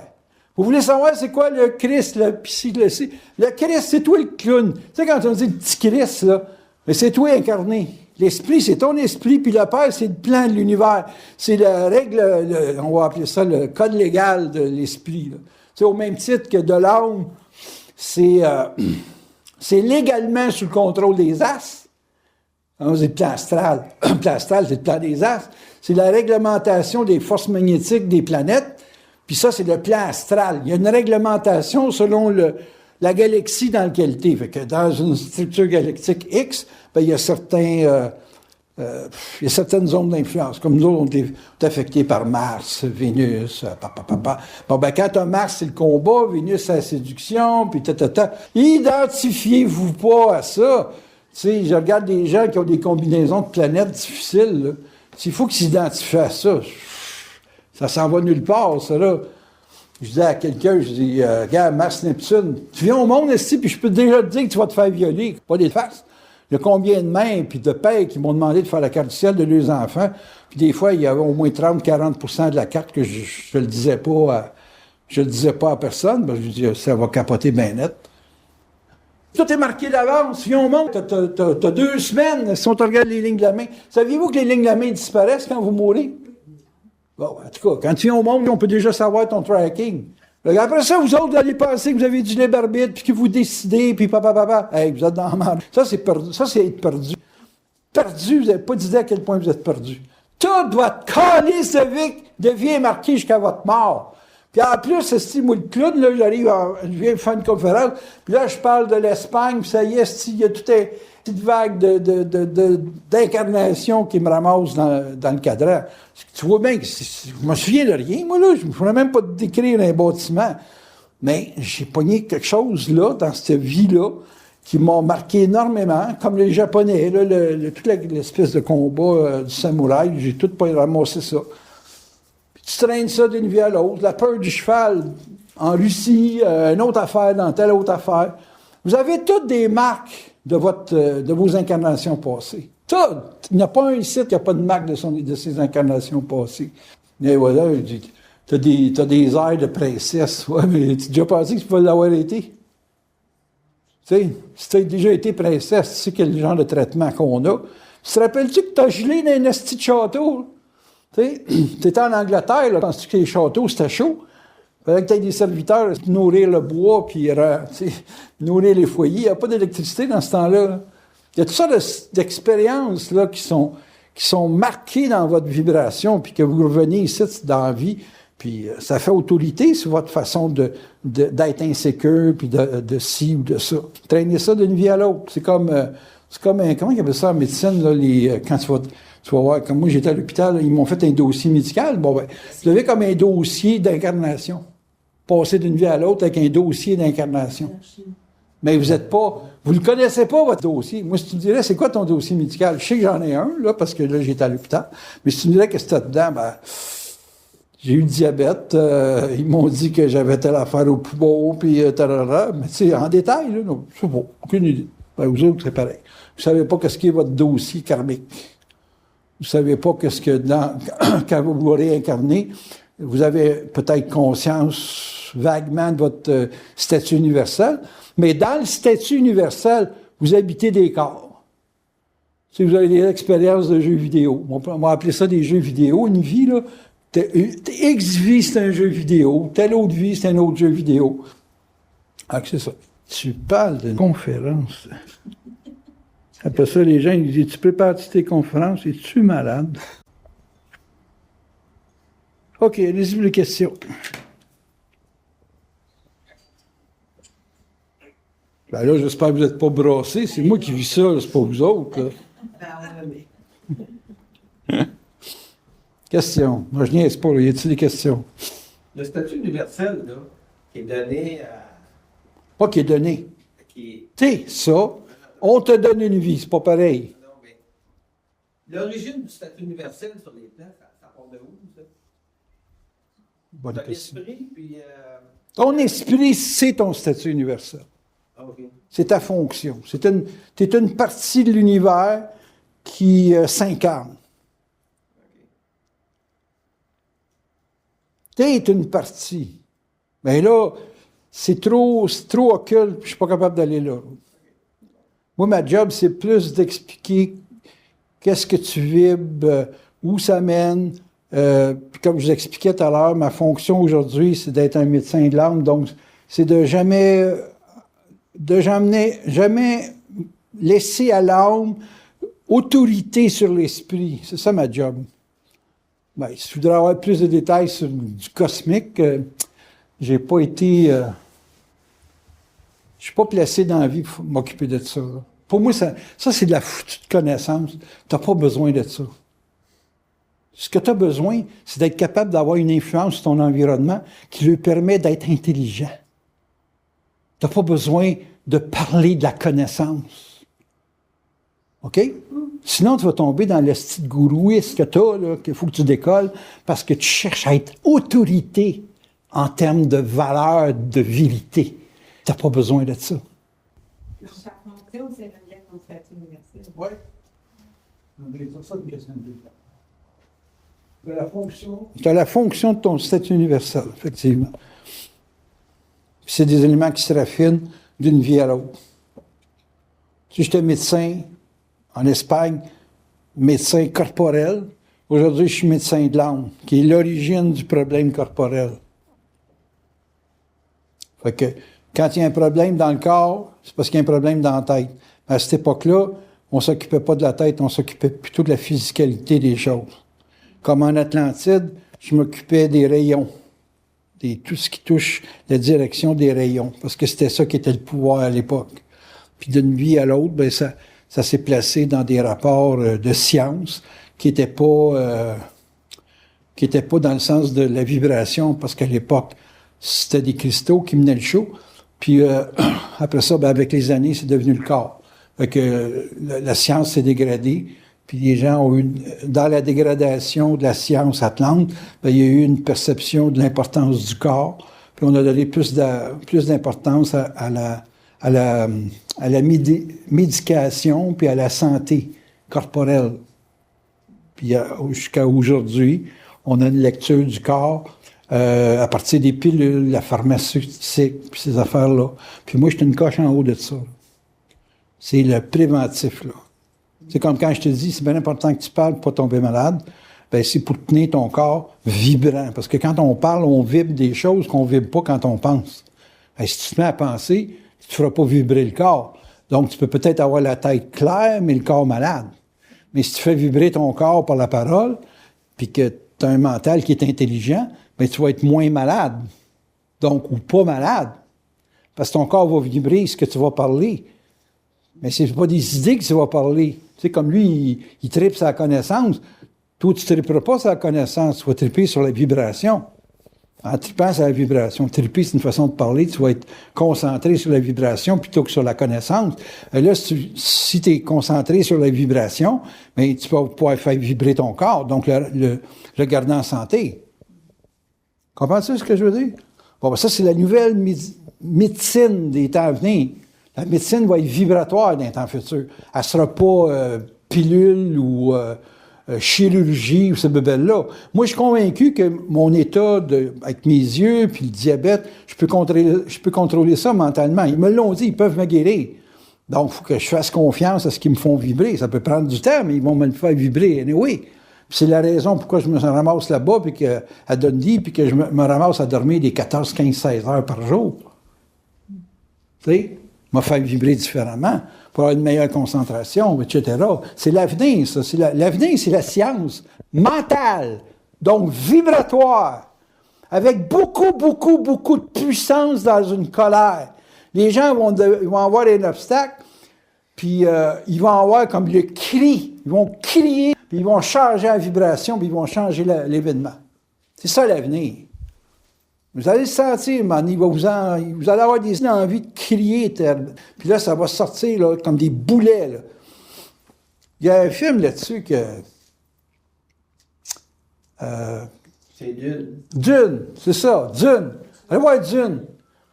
Vous voulez savoir c'est quoi le Christ, le Christ, c'est toi le clown. Tu sais, quand on dit le petit Christ, là, mais c'est toi incarné. L'esprit, c'est ton esprit, puis le Père, c'est le plan de l'univers. C'est la règle, on va appeler ça le code légal de l'esprit, là. C'est au même titre que de l'âme, c'est légalement sous le contrôle des astres. C'est le plan astral. Le plan astral, c'est le plan des astres. C'est la réglementation des forces magnétiques des planètes. Puis ça, c'est le plan astral. Il y a une réglementation selon la galaxie dans laquelle tu es. Fait que dans une structure galactique X, ben, il y a certaines zones d'influence. Comme nous autres, on est affectés par Mars, Vénus, Bon, ben, quand tu as Mars, c'est le combat, Vénus, c'est la séduction, puis Identifiez-vous pas à ça. Tu sais, je regarde des gens qui ont des combinaisons de planètes difficiles, là. Il faut qu'ils s'identifient à ça. Ça s'en va nulle part, ça, là. Je dis à quelqu'un, je dis, regarde, Mars, Neptune, tu viens au monde ici, puis je peux déjà te dire que tu vas te faire violer, pas des farces. Il y a combien de mères puis de pères qui m'ont demandé de faire la carte du ciel de leurs enfants. Puis des fois, il y avait au moins 30-40% de la carte que je le disais pas à personne. Ben, je dis, ça va capoter bien net. Tout est marqué d'avance. Viens au monde, t'as 2 semaines si on te regarde les lignes de la main. Saviez-vous que les lignes de la main disparaissent quand vous mourrez? Bon, en tout cas, quand tu viens au monde, on peut déjà savoir ton tracking. Après ça, vous autres, vous allez penser que vous avez du libre arbitre, puis que vous décidez, puis papa. Hey, vous êtes dans la merde. Ça, c'est perdu. Ça, c'est être perdu. Perdu, vous n'avez pas d'idée à quel point vous êtes perdu. Toute votre calice de vie est marquée jusqu'à votre mort. Puis en plus, moi, le clown, là, je viens faire une conférence, puis là, je parle de l'Espagne, puis ça y est, il y a tout petite vague d'incarnation qui me ramasse dans le cadran. Tu vois bien que je me souviens de rien, moi, là. Je ne pourrais même pas te décrire un bâtiment. Mais j'ai pogné quelque chose, là, dans cette vie-là, qui m'a marqué énormément, comme les Japonais, là, toute l'espèce de combat du samouraï, j'ai tout pas ramassé ça. Puis tu traînes ça d'une vie à l'autre, la peur du cheval en Russie, une autre affaire dans telle autre affaire. Vous avez toutes des marques de vos incarnations passées. Toutes! Il n'y a pas un site qui n'a pas de marque de ses incarnations passées. Mais voilà, t'as des airs de princesse, ouais, mais tu as déjà pensé que tu pouvais l'avoir été? Tu sais, si tu as déjà été princesse, tu sais quel genre de traitement qu'on a. Tu te rappelles-tu que tu as gelé dans un esti de château? Tu sais, tu étais en Angleterre, là, penses-tu que les châteaux, c'était chaud? Il fallait que tu aies des serviteurs pour nourrir le bois, puis nourrir les foyers. Il n'y a pas d'électricité dans ce temps-là. Là. Il y a toutes sortes d'expériences là, qui sont marquées dans votre vibration, puis que vous revenez ici dans la vie, puis ça fait autorité sur votre façon d'être insécure, puis de ci ou de ça. Traîner ça d'une vie à l'autre. C'est comme comment ils appellent ça en médecine, là, quand tu vas voir, comme moi j'étais à l'hôpital, ils m'ont fait un dossier médical. Bon, ben, vous avez comme un dossier d'incarnation. Passer d'une vie à l'autre avec un dossier d'incarnation. Mais vous le connaissez pas, votre dossier. Moi, si tu me dirais, c'est quoi ton dossier médical? Je sais que j'en ai un, là, parce que là, j'étais à l'hôpital. Mais si tu me dirais que c'était dedans, ben, j'ai eu le diabète, ils m'ont dit que j'avais telle affaire au poumon, puis tarara. Mais tu sais, en détail, là, non, c'est bon, aucune idée. Ben, vous autres, c'est pareil. Vous savez pas qu'est-ce qui est votre dossier karmique. Vous savez pas qu'est-ce que quand vous vous réincarnez, vous avez peut-être conscience vaguement de votre statut universel, mais dans le statut universel, vous habitez des corps. Si vous avez des expériences de jeux vidéo, on va appeler ça des jeux vidéo, une vie, là, X vie, c'est un jeu vidéo, telle autre vie, c'est un autre jeu vidéo. Ah, c'est ça. Tu parles d'une conférence. Après ça, les gens, ils disent, tu prépares-tu tes conférences? Es-tu malade? OK, allez-y pour les questions. Ben là, j'espère que vous n'êtes pas brassés. C'est moi qui vis ça, c'est pas vous autres. Questions. Moi, je niaise pas. Y a-t-il des questions? Le statut universel, là, qui est donné à... Pas qui est donné. Qui... Tu sais, ça, on te donne une vie, c'est pas pareil. Non, mais l'origine du statut universel sur les plans, ça part de où, ça? Bonne question. L'esprit, puis... Ton esprit, c'est ton statut universel. Ah, OK. C'est ta fonction. Tu es une partie de l'univers qui s'incarne. Tu es une partie. Mais là, c'est trop occulte, je ne suis pas capable d'aller là. Moi, ma job, c'est plus d'expliquer qu'est-ce que tu vibres, où ça mène. Puis comme je vous expliquais tout à l'heure, ma fonction aujourd'hui, c'est d'être un médecin de l'âme. Donc, c'est de jamais laisser à l'âme autorité sur l'esprit. C'est ça ma job. Ben, si je voudrais avoir plus de détails sur du cosmique, j'ai pas été... je suis pas placé dans la vie pour m'occuper de ça. Là. Pour moi, ça c'est de la foutue de connaissance. Tu n'as pas besoin de ça. Ce que tu as besoin, c'est d'être capable d'avoir une influence sur ton environnement qui lui permet d'être intelligent. Tu n'as pas besoin de parler de la connaissance. OK? Sinon, tu vas tomber dans le style gourouiste que tu as, là, qu'il faut que tu décolles, parce que tu cherches à être autorité en termes de valeur, de vérité. Tu n'as pas besoin de ça. Chaque fonction, c'est relié à ton statut universel. Oui. Ça, une question de la fonction. Tu as la fonction de ton statut universel, effectivement. C'est des éléments qui se raffinent d'une vie à l'autre. Si j'étais médecin en Espagne, médecin corporel, aujourd'hui je suis médecin de l'âme, qui est l'origine du problème corporel. Fait que quand il y a un problème dans le corps, c'est parce qu'il y a un problème dans la tête. À cette époque-là, on ne s'occupait pas de la tête, on s'occupait plutôt de la physicalité des choses. Comme en Atlantide, je m'occupais des rayons, tout ce qui touche la direction des rayons, parce que c'était ça qui était le pouvoir à l'époque. Puis d'une vie à l'autre, ben ça ça s'est placé dans des rapports de science qui n'étaient pas dans le sens de la vibration, parce qu'à l'époque, c'était des cristaux qui menaient le show. Puis après ça, ben, avec les années, c'est devenu le corps. Fait que la science s'est dégradée. Puis les gens ont eu, dans la dégradation de la science atlante, ben, il y a eu une perception de l'importance du corps. Puis on a donné plus d'importance à la médication puis à la santé corporelle. Puis jusqu'à aujourd'hui, on a une lecture du corps à partir des pilules, la pharmaceutique, puis ces affaires-là. Puis moi, je suis une coche en haut de ça. C'est le préventif, là. C'est comme quand je te dis, c'est bien important que tu parles pour pas tomber malade. Ben, c'est pour tenir ton corps vibrant. Parce que quand on parle, on vibre des choses qu'on ne vibre pas quand on pense. Ben, si tu te mets à penser, tu ne feras pas vibrer le corps. Donc, tu peux peut-être avoir la tête claire, mais le corps malade. Mais si tu fais vibrer ton corps par la parole, puis que tu as un mental qui est intelligent, ben, tu vas être moins malade. Donc, ou pas malade. Parce que ton corps va vibrer ce que tu vas parler. Mais c'est pas des idées que tu vas parler. Tu sais, comme lui, il tripe sa connaissance. Toi, tu ne triperas pas sa connaissance. Tu vas triper sur la vibration. En tripant sur la vibration. Triper, c'est une façon de parler. Tu vas être concentré sur la vibration plutôt que sur la connaissance. Et là, si tu es concentré sur la vibration, bien, tu vas pouvoir faire vibrer ton corps. Donc, le garder en santé. Comprends-tu ce que je veux dire? Bon, ben ça, c'est la nouvelle médecine des temps à venir. La médecine va être vibratoire dans les temps futurs. Elle ne sera pas pilule ou chirurgie ou ce bebelle-là. Moi, je suis convaincu que mon état, avec mes yeux puis le diabète, je peux contrôler ça mentalement. Ils me l'ont dit, ils peuvent me guérir. Donc, il faut que je fasse confiance à ce qu'ils me font vibrer. Ça peut prendre du temps, mais ils vont me le faire vibrer anyway. Puis c'est la raison pourquoi je me ramasse là-bas puis à Dundee, puis que je me ramasse à dormir des 14, 15, 16 heures par jour. Tu sais? M'a fait vibrer différemment pour avoir une meilleure concentration, etc. C'est l'avenir, ça. L'avenir, c'est la science mentale, donc vibratoire, avec beaucoup, beaucoup, beaucoup de puissance dans une colère. Les gens ils vont avoir un obstacle, puis ils vont avoir comme le cri. Ils vont crier, puis ils vont changer la vibration, puis ils vont changer l'événement. C'est ça l'avenir. Vous allez le sentir, man. Vous allez avoir des envies de crier. Puis là, ça va sortir là, comme des boulets. Là. Il y a un film là-dessus que... c'est Dune. Dune, c'est ça, Dune. Allez voir Dune.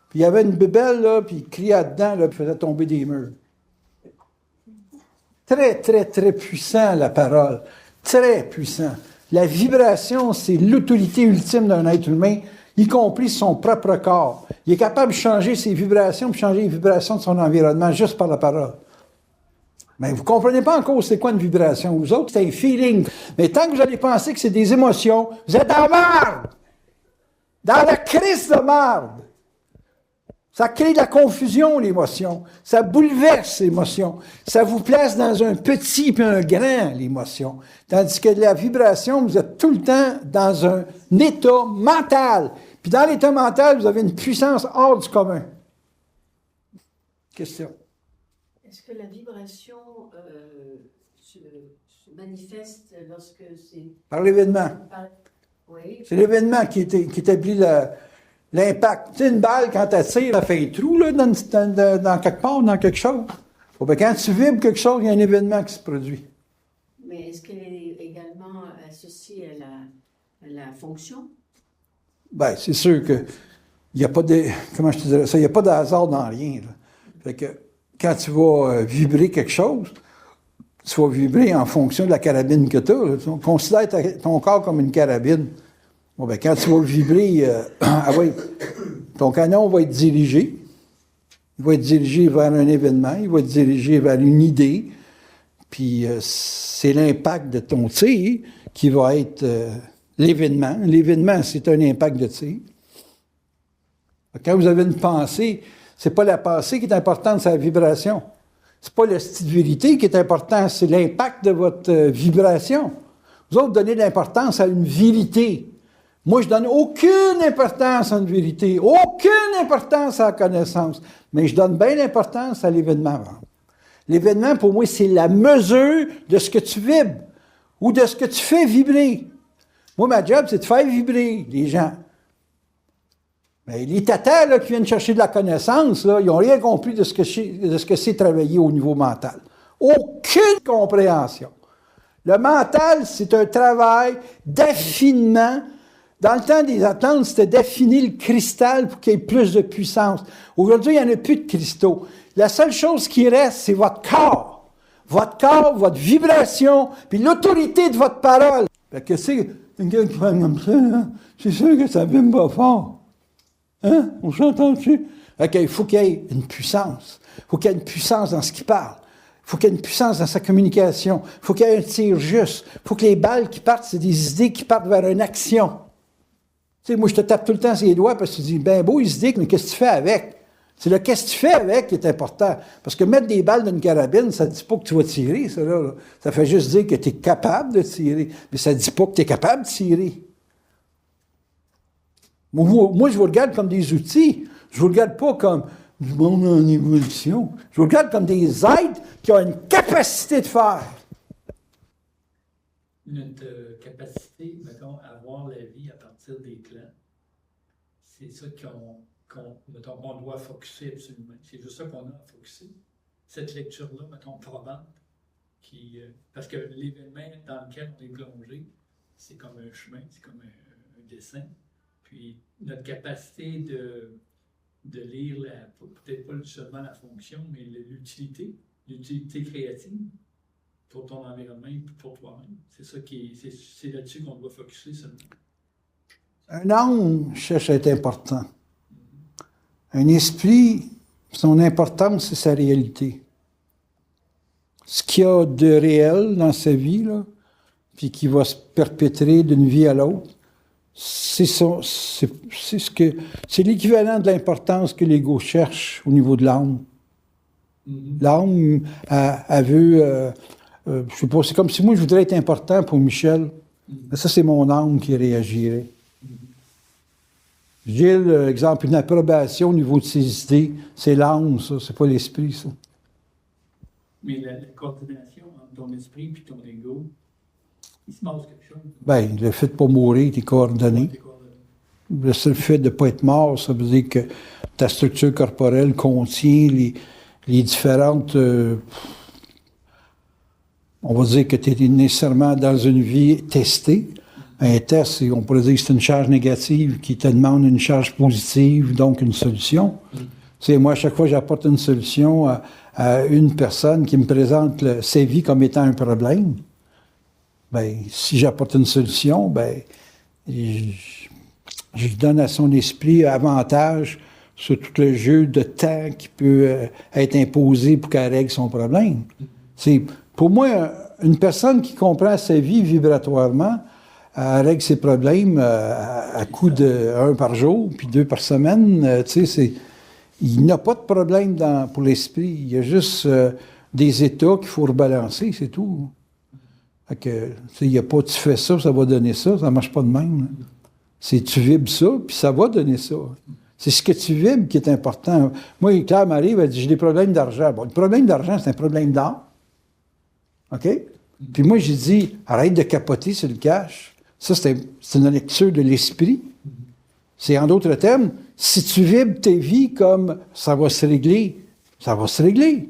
Puis il y avait une bébelle, là, puis il criait dedans, là, puis il faisait tomber des murs. Très, très, très puissant, la parole. Très puissant. La vibration, c'est l'autorité ultime d'un être humain, y compris son propre corps. Il est capable de changer ses vibrations, de changer les vibrations de son environnement juste par la parole. Mais vous ne comprenez pas encore c'est quoi une vibration. Vous autres, c'est un feeling. Mais tant que vous allez penser que c'est des émotions, vous êtes dans la marde! Dans la crise de marde! Ça crée de la confusion, l'émotion. Ça bouleverse l'émotion. Ça vous place dans un petit puis un grand, l'émotion. Tandis que la vibration, vous êtes tout le temps dans un état mental. Puis dans l'état mental, vous avez une puissance hors du commun. Question. Est-ce que la vibration se manifeste lorsque c'est... Par l'événement. Oui. C'est l'événement qui établit l'impact. Tu sais, une balle, quand elle tire, elle fait un trou là, dans quelque part, dans quelque chose. Bon, ben, quand tu vibres quelque chose, il y a un événement qui se produit. Mais est-ce qu'elle est également associée à la fonction? Bien, c'est sûr que il n'y a pas de... Comment je te dirais ça? Il n'y a pas de hasard dans rien. Là. Fait que quand tu vas vibrer quelque chose, tu vas vibrer en fonction de la carabine que tu as. Tu considères ton corps comme une carabine. Bon, ben, quand tu vas vibrer, ton canon va être dirigé. Il va être dirigé vers un événement, il va être dirigé vers une idée. Puis c'est l'impact de ton tir qui va être l'événement. L'événement, c'est un impact de tir. Quand vous avez une pensée, c'est pas la pensée qui est importante, c'est la vibration. C'est pas le style de vérité qui est important, c'est l'impact de votre vibration. Vous autres, donnez de l'importance à une vérité. Moi, je donne aucune importance à une vérité, aucune importance à la connaissance, mais je donne bien l'importance à l'événement. L'événement, pour moi, c'est la mesure de ce que tu vibres ou de ce que tu fais vibrer. Moi, ma job, c'est de faire vibrer les gens. Mais les tatas là, qui viennent chercher de la connaissance, là, ils n'ont rien compris de ce que c'est travailler au niveau mental. Aucune compréhension. Le mental, c'est un travail d'affinement. Dans le temps des Atlantes, c'était d'affiner le cristal pour qu'il y ait plus de puissance. Aujourd'hui, il n'y en a plus de cristaux. La seule chose qui reste, c'est votre corps. Votre corps, votre vibration, puis l'autorité de votre parole. Fait que c'est quelqu'un qui parle comme ça, hein? C'est sûr que ça vibre pas fort. Hein? On s'entend-tu? Fait qu'il faut qu'il y ait une puissance. Il faut qu'il y ait une puissance dans ce qu'il parle. Il faut qu'il y ait une puissance dans sa communication. Il faut qu'il y ait un tir juste. Il faut que les balles qui partent, c'est des idées qui partent vers une action. Tu sais, moi, je te tape tout le temps sur les doigts parce que tu dis, ben beau, les idées, mais qu'est-ce que tu fais avec? C'est le qu'est-ce que tu fais avec qui est important. Parce que mettre des balles dans une carabine, ça ne dit pas que tu vas tirer, ça, là. Ça fait juste dire que tu es capable de tirer. Mais ça ne dit pas que tu es capable de tirer. Moi, je vous regarde comme des outils. Je ne vous regarde pas comme du monde en évolution. Je vous regarde comme des êtres qui ont une capacité de faire. Notre capacité, mettons, à voir la vie à partir des clans, c'est ça qu'on doit focusser absolument. C'est juste ça qu'on a à focusser. Cette lecture-là, mettons, probante, parce que l'événement dans lequel on est plongé, c'est comme un chemin, c'est comme un dessin. Puis notre capacité de lire, peut-être pas seulement la fonction, mais l'utilité créative pour ton environnement et pour toi-même. C'est ça c'est là-dessus qu'on doit focusser seulement. Un âme cherche à être important. Un esprit, son importance, c'est sa réalité. Ce qu'il y a de réel dans sa vie, là, puis qui va se perpétrer d'une vie à l'autre, c'est l'équivalent de l'importance que l'ego cherche au niveau de l'âme. L'âme, elle veut, je sais pas, c'est comme si moi je voudrais être important pour Michel. Mais ça, c'est mon âme qui réagirait. Gilles, exemple, une approbation au niveau de ses idées, c'est l'âme, ça, c'est pas l'esprit, ça. Mais la coordination entre ton esprit et ton ego, il se passe quelque chose. Bien, le fait de ne pas mourir, tu es coordonné. Le seul fait de ne pas être mort, ça veut dire que ta structure corporelle contient les différentes... on va dire que tu es nécessairement dans une vie testée. Un test, on pourrait dire que c'est une charge négative qui te demande une charge positive, donc une solution. Tu sais, moi, à chaque fois que j'apporte une solution à une personne qui me présente sa vie comme étant un problème, bien, si j'apporte une solution, bien, je donne à son esprit avantage sur tout le jeu de temps qui peut être imposé pour qu'elle règle son problème. C'est, pour moi, une personne qui comprend sa vie vibratoirement, elle règle ses problèmes à coup de 1 par jour, puis 2 par semaine. Tu sais, il n'y a pas de problème pour l'esprit. Il y a juste des états qu'il faut rebalancer, c'est tout. Fait que, il n'y a pas tu fais ça, ça va donner ça. Ça ne marche pas de même. Là. C'est tu vibres ça, puis ça va donner ça. C'est ce que tu vibres qui est important. Moi, Claire m'arrive, elle dit, j'ai des problèmes d'argent. Bon, le problème d'argent, c'est un problème d'âme. OK? Puis moi, j'ai dit, arrête de capoter sur le cash. Ça, c'est une lecture de l'esprit. C'est, en d'autres termes, si tu vibres tes vies comme ça va se régler, ça va se régler.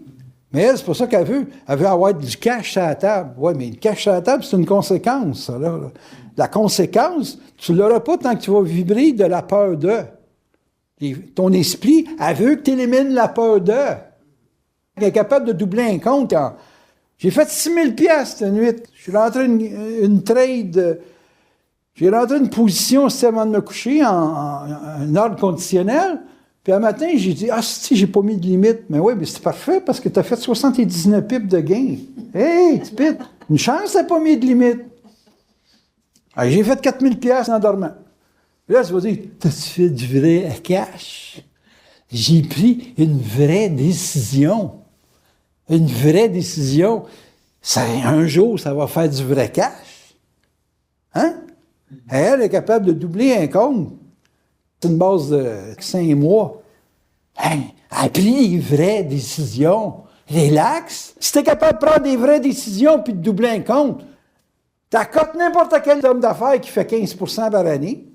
Mais elle, c'est pas ça qu'elle veut. Elle veut avoir du cash à la table. Oui, mais le cash à la table, c'est une conséquence, ça, là. La conséquence, tu ne l'auras pas tant que tu vas vibrer de la peur de. Ton esprit, elle veut que tu élimines la peur de. Elle est capable de doubler un compte. J'ai fait 6 000 $ cette nuit. Je suis rentré une trade. J'ai rentré une position juste avant de me coucher en ordre conditionnel. Puis un matin, j'ai dit, si, j'ai pas mis de limite. Mais oui, mais c'est parfait parce que tu as fait 79 pips de gain. Hey, tu pites. Une chance, tu n'as pas mis de limite. Alors, j'ai fait 4 000 $ en dormant. Là, tu vas dire, t'as-tu fait du vrai cash? J'ai pris une vraie décision. Une vraie décision. Un jour, ça va faire du vrai cash. Hein? Elle est capable de doubler un compte. C'est une base de 5 mois. Hein? Elle a pris les vraies décisions. Relax. Si t'es capable de prendre des vraies décisions puis de doubler un compte, t'accotes n'importe quel homme d'affaires qui fait 15% par année.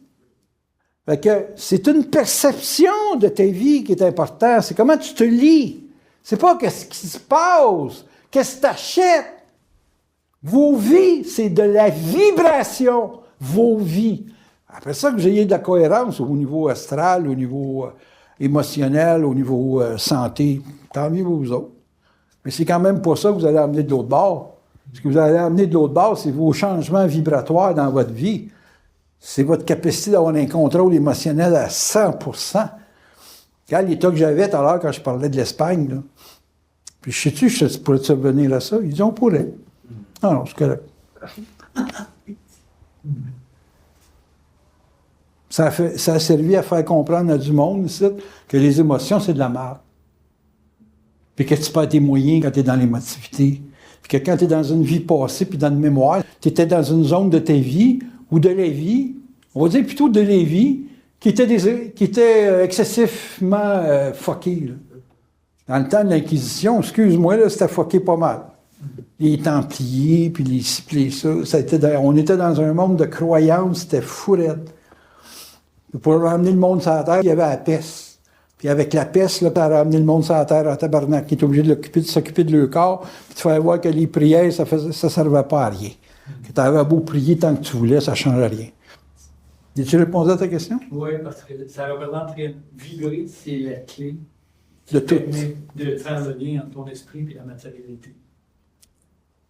Fait que c'est une perception de ta vie qui est importante. C'est comment tu te lis. C'est pas qu'est-ce qui se passe, qu'est-ce que tu achètes. Vos vies, c'est de la vibration. Vos vies. Après ça, que vous ayez de la cohérence au niveau astral, au niveau émotionnel, au niveau santé, tant mieux vous autres. Mais c'est quand même pas ça que vous allez amener de l'autre bord. Ce que vous allez amener de l'autre bord, c'est vos changements vibratoires dans votre vie. C'est votre capacité d'avoir un contrôle émotionnel à 100%. Regarde l'état que j'avais tout à l'heure quand je parlais de l'Espagne, là. Puis sais-tu, je pourrais te revenir à ça? Ils disent, on pourrait. Non, non, c'est correct. Ça a servi à faire comprendre à du monde ici que les émotions, c'est de la merde. Puis que tu perds tes moyens quand tu es dans l'émotivité. Puis que quand tu es dans une vie passée, puis dans une mémoire, tu étais dans une zone de ta vie ou de la vie, on va dire plutôt de la vie, qui était excessivement fucké. Là. Dans le temps de l'Inquisition, excuse-moi, là, c'était fucké pas mal. Les Templiers, puis les ci, puis les ça. On était dans un monde de croyances, c'était fou raide. Pour ramener le monde sur la terre, il y avait la peste. Puis avec la peste, là, pour ramener le monde sur la terre en tabarnak, qui était obligé de s'occuper de leur corps, puis de faire voir que les prières, ça servait pas à rien. Que tu avais beau prier tant que tu voulais, ça ne changeait rien. As-tu répondu à ta question? Oui, parce que ça représente vibrer, c'est la clé De tout. de faire le lien entre ton esprit et la matérialité.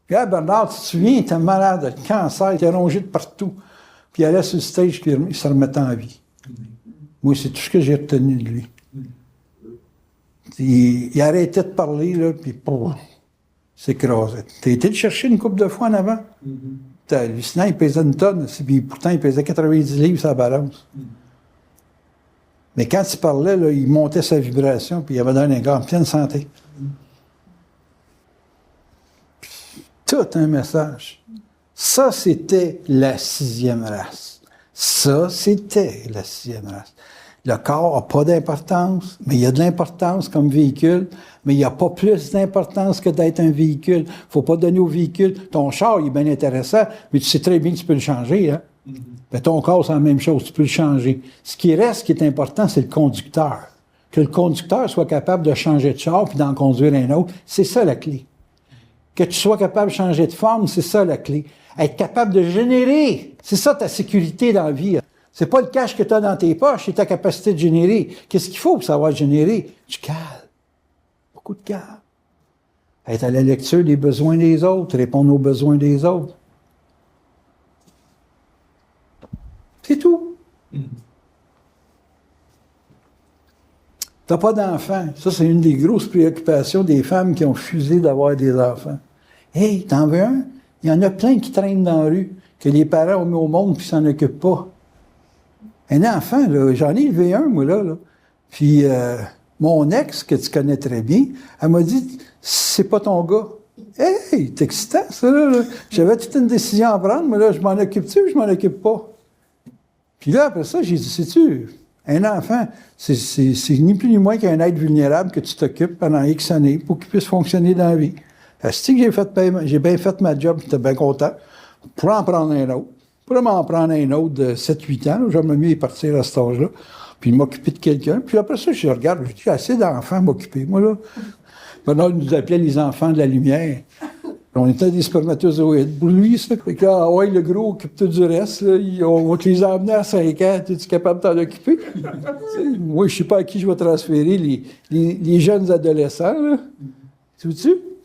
Regarde, Bernard, tu te souviens, il était malade, le cancer, il était rongé de partout. Puis il allait sur le stage, puis il se remettait en vie. Moi, c'est tout ce que j'ai retenu de lui. Il arrêtait de parler, là, puis s'écrasait. T'as été le chercher une couple de fois en avant? Hallucinant, il pesait une tonne, puis pourtant, il pesait 90 livres sur la balance. Mais quand il parlait, là, il montait sa vibration, puis il avait donné un gars en pleine santé. Tout un message. Ça, c'était la 6e race. Ça, c'était la 6e race. Le corps n'a pas d'importance, mais il y a de l'importance comme véhicule, mais il n'y a pas plus d'importance que d'être un véhicule. Il ne faut pas donner au véhicule. Ton char, il est bien intéressant, mais tu sais très bien que tu peux le changer. Hein? Mais ton corps, c'est la même chose, tu peux le changer. Ce qui reste, ce qui est important, c'est le conducteur. Que le conducteur soit capable de changer de char puis d'en conduire un autre, c'est ça la clé. Que tu sois capable de changer de forme, c'est ça la clé. Être capable de générer, c'est ça ta sécurité dans la vie. C'est pas le cash que tu as dans tes poches, c'est ta capacité de générer. Qu'est-ce qu'il faut pour savoir générer? Du calme. Beaucoup de calme. Être à la lecture des besoins des autres, répondre aux besoins des autres. C'est tout. T'as pas d'enfants. Ça, c'est une des grosses préoccupations des femmes qui ont refusé d'avoir des enfants. Hey, t'en veux un? Il y en a plein qui traînent dans la rue, que les parents ont mis au monde puis s'en occupent pas. Un enfant, là, j'en ai élevé un, moi, là. Puis, mon ex, que tu connais très bien, elle m'a dit, c'est pas ton gars. Hey, c'est excitant, ça, là. J'avais toute une décision à prendre, mais là, je m'en occupe-tu ou je m'en occupe pas? Puis là, après ça, j'ai dit, sais-tu, un enfant, c'est ni plus ni moins qu'un être vulnérable que tu t'occupes pendant X années pour qu'il puisse fonctionner dans la vie. C'est que j'ai bien fait ma job, j'étais bien content. Pour en prendre un autre. Pour m'en prendre un autre de 7-8 ans, j'aimerais mieux y partir à cet âge-là, puis m'occuper de quelqu'un. Puis après ça, je regarde, je dis, j'ai assez d'enfants à m'occuper, moi, là. Maintenant, ils nous appelaient les enfants de la lumière. On était des spermatozoïdes. Pour lui, ça. Fait que là, ouais, le gros occupe tout du reste, là. On va te les emmener à 5 ans. Es-tu capable de t'en occuper? Moi, je sais pas à qui je vais transférer les jeunes adolescents, là. Tu?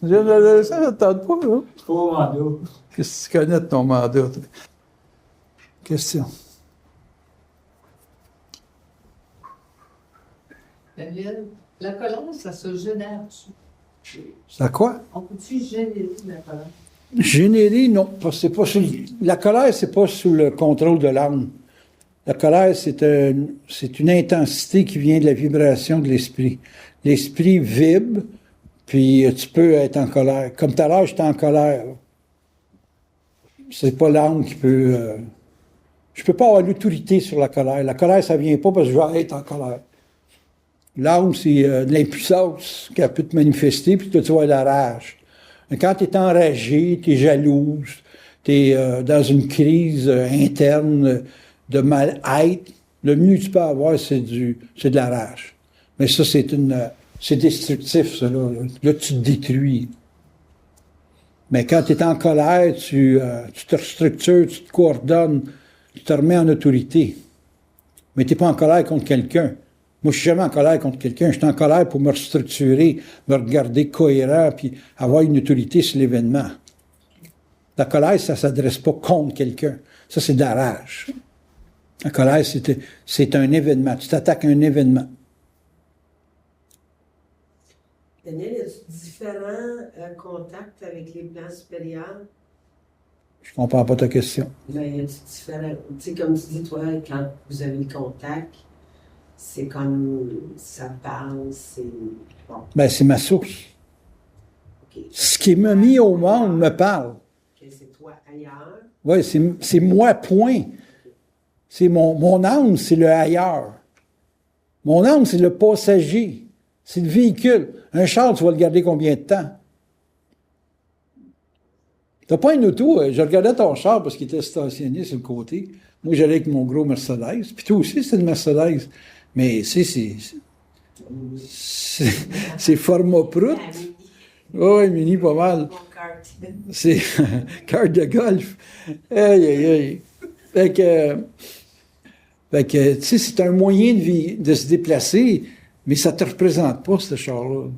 Les jeunes adolescents, ça ne tente pas, là. Trop mandat. Qu'est-ce que tu connais de ton mandat, toi? Question. Daniel, la colère, ça se génère-tu? C'est quoi? On peut-tu générer de la colère? Générer, non. Parce que c'est pas la colère, c'est pas sous le contrôle de l'âme. La colère, c'est une intensité qui vient de la vibration de l'esprit. L'esprit vibre, puis tu peux être en colère. Comme tout à l'heure, j'étais en colère. C'est pas l'âme qui peut... je peux pas avoir l'autorité sur la colère. La colère, ça vient pas parce que je vais être en colère. L'âme, c'est de l'impuissance qu'elle peut te manifester, puis toi, tu vois la rage. Mais quand tu es enragé, tu es jalouse, tu es dans une crise interne de mal-être, le mieux que tu peux avoir, c'est de la rage. Mais ça, c'est destructif, ça, là. Là, tu te détruis. Mais quand tu es en colère, tu te restructures, tu te coordonnes, tu te remets en autorité. Mais tu n'es pas en colère contre quelqu'un. Moi, je suis jamais en colère contre quelqu'un. Je suis en colère pour me restructurer, me regarder cohérent, puis avoir une autorité sur l'événement. La colère, ça ne s'adresse pas contre quelqu'un. Ça, c'est de la rage. La colère, c'est un événement. Tu t'attaques à un événement. Daniel, y a-t-il différents contacts avec les plans supérieurs? Je comprends pas ta question. Ben, y a-t-il différents... Tu sais, comme tu dis, toi, quand vous avez le contact, c'est comme ça parle, c'est... Bon, Ben, c'est ma source. OK. Ce qui m'a mis au monde me parle. OK, c'est toi ailleurs. Oui, c'est moi, point. C'est mon âme, c'est le ailleurs. Mon âme, c'est le passager. C'est le véhicule. Un char, tu vas le garder combien de temps? T'as pas une auto. Je regardais ton char parce qu'il était stationné sur le côté. Moi, j'allais avec mon gros Mercedes. Puis toi aussi, c'est une Mercedes. Mais, c'est format prout. Oui, mini, pas mal. Mon kart. C'est carte de golf. Aïe, aïe, aïe. Fait que tu sais, c'est un moyen de se déplacer, mais ça te représente pas, ce char-là.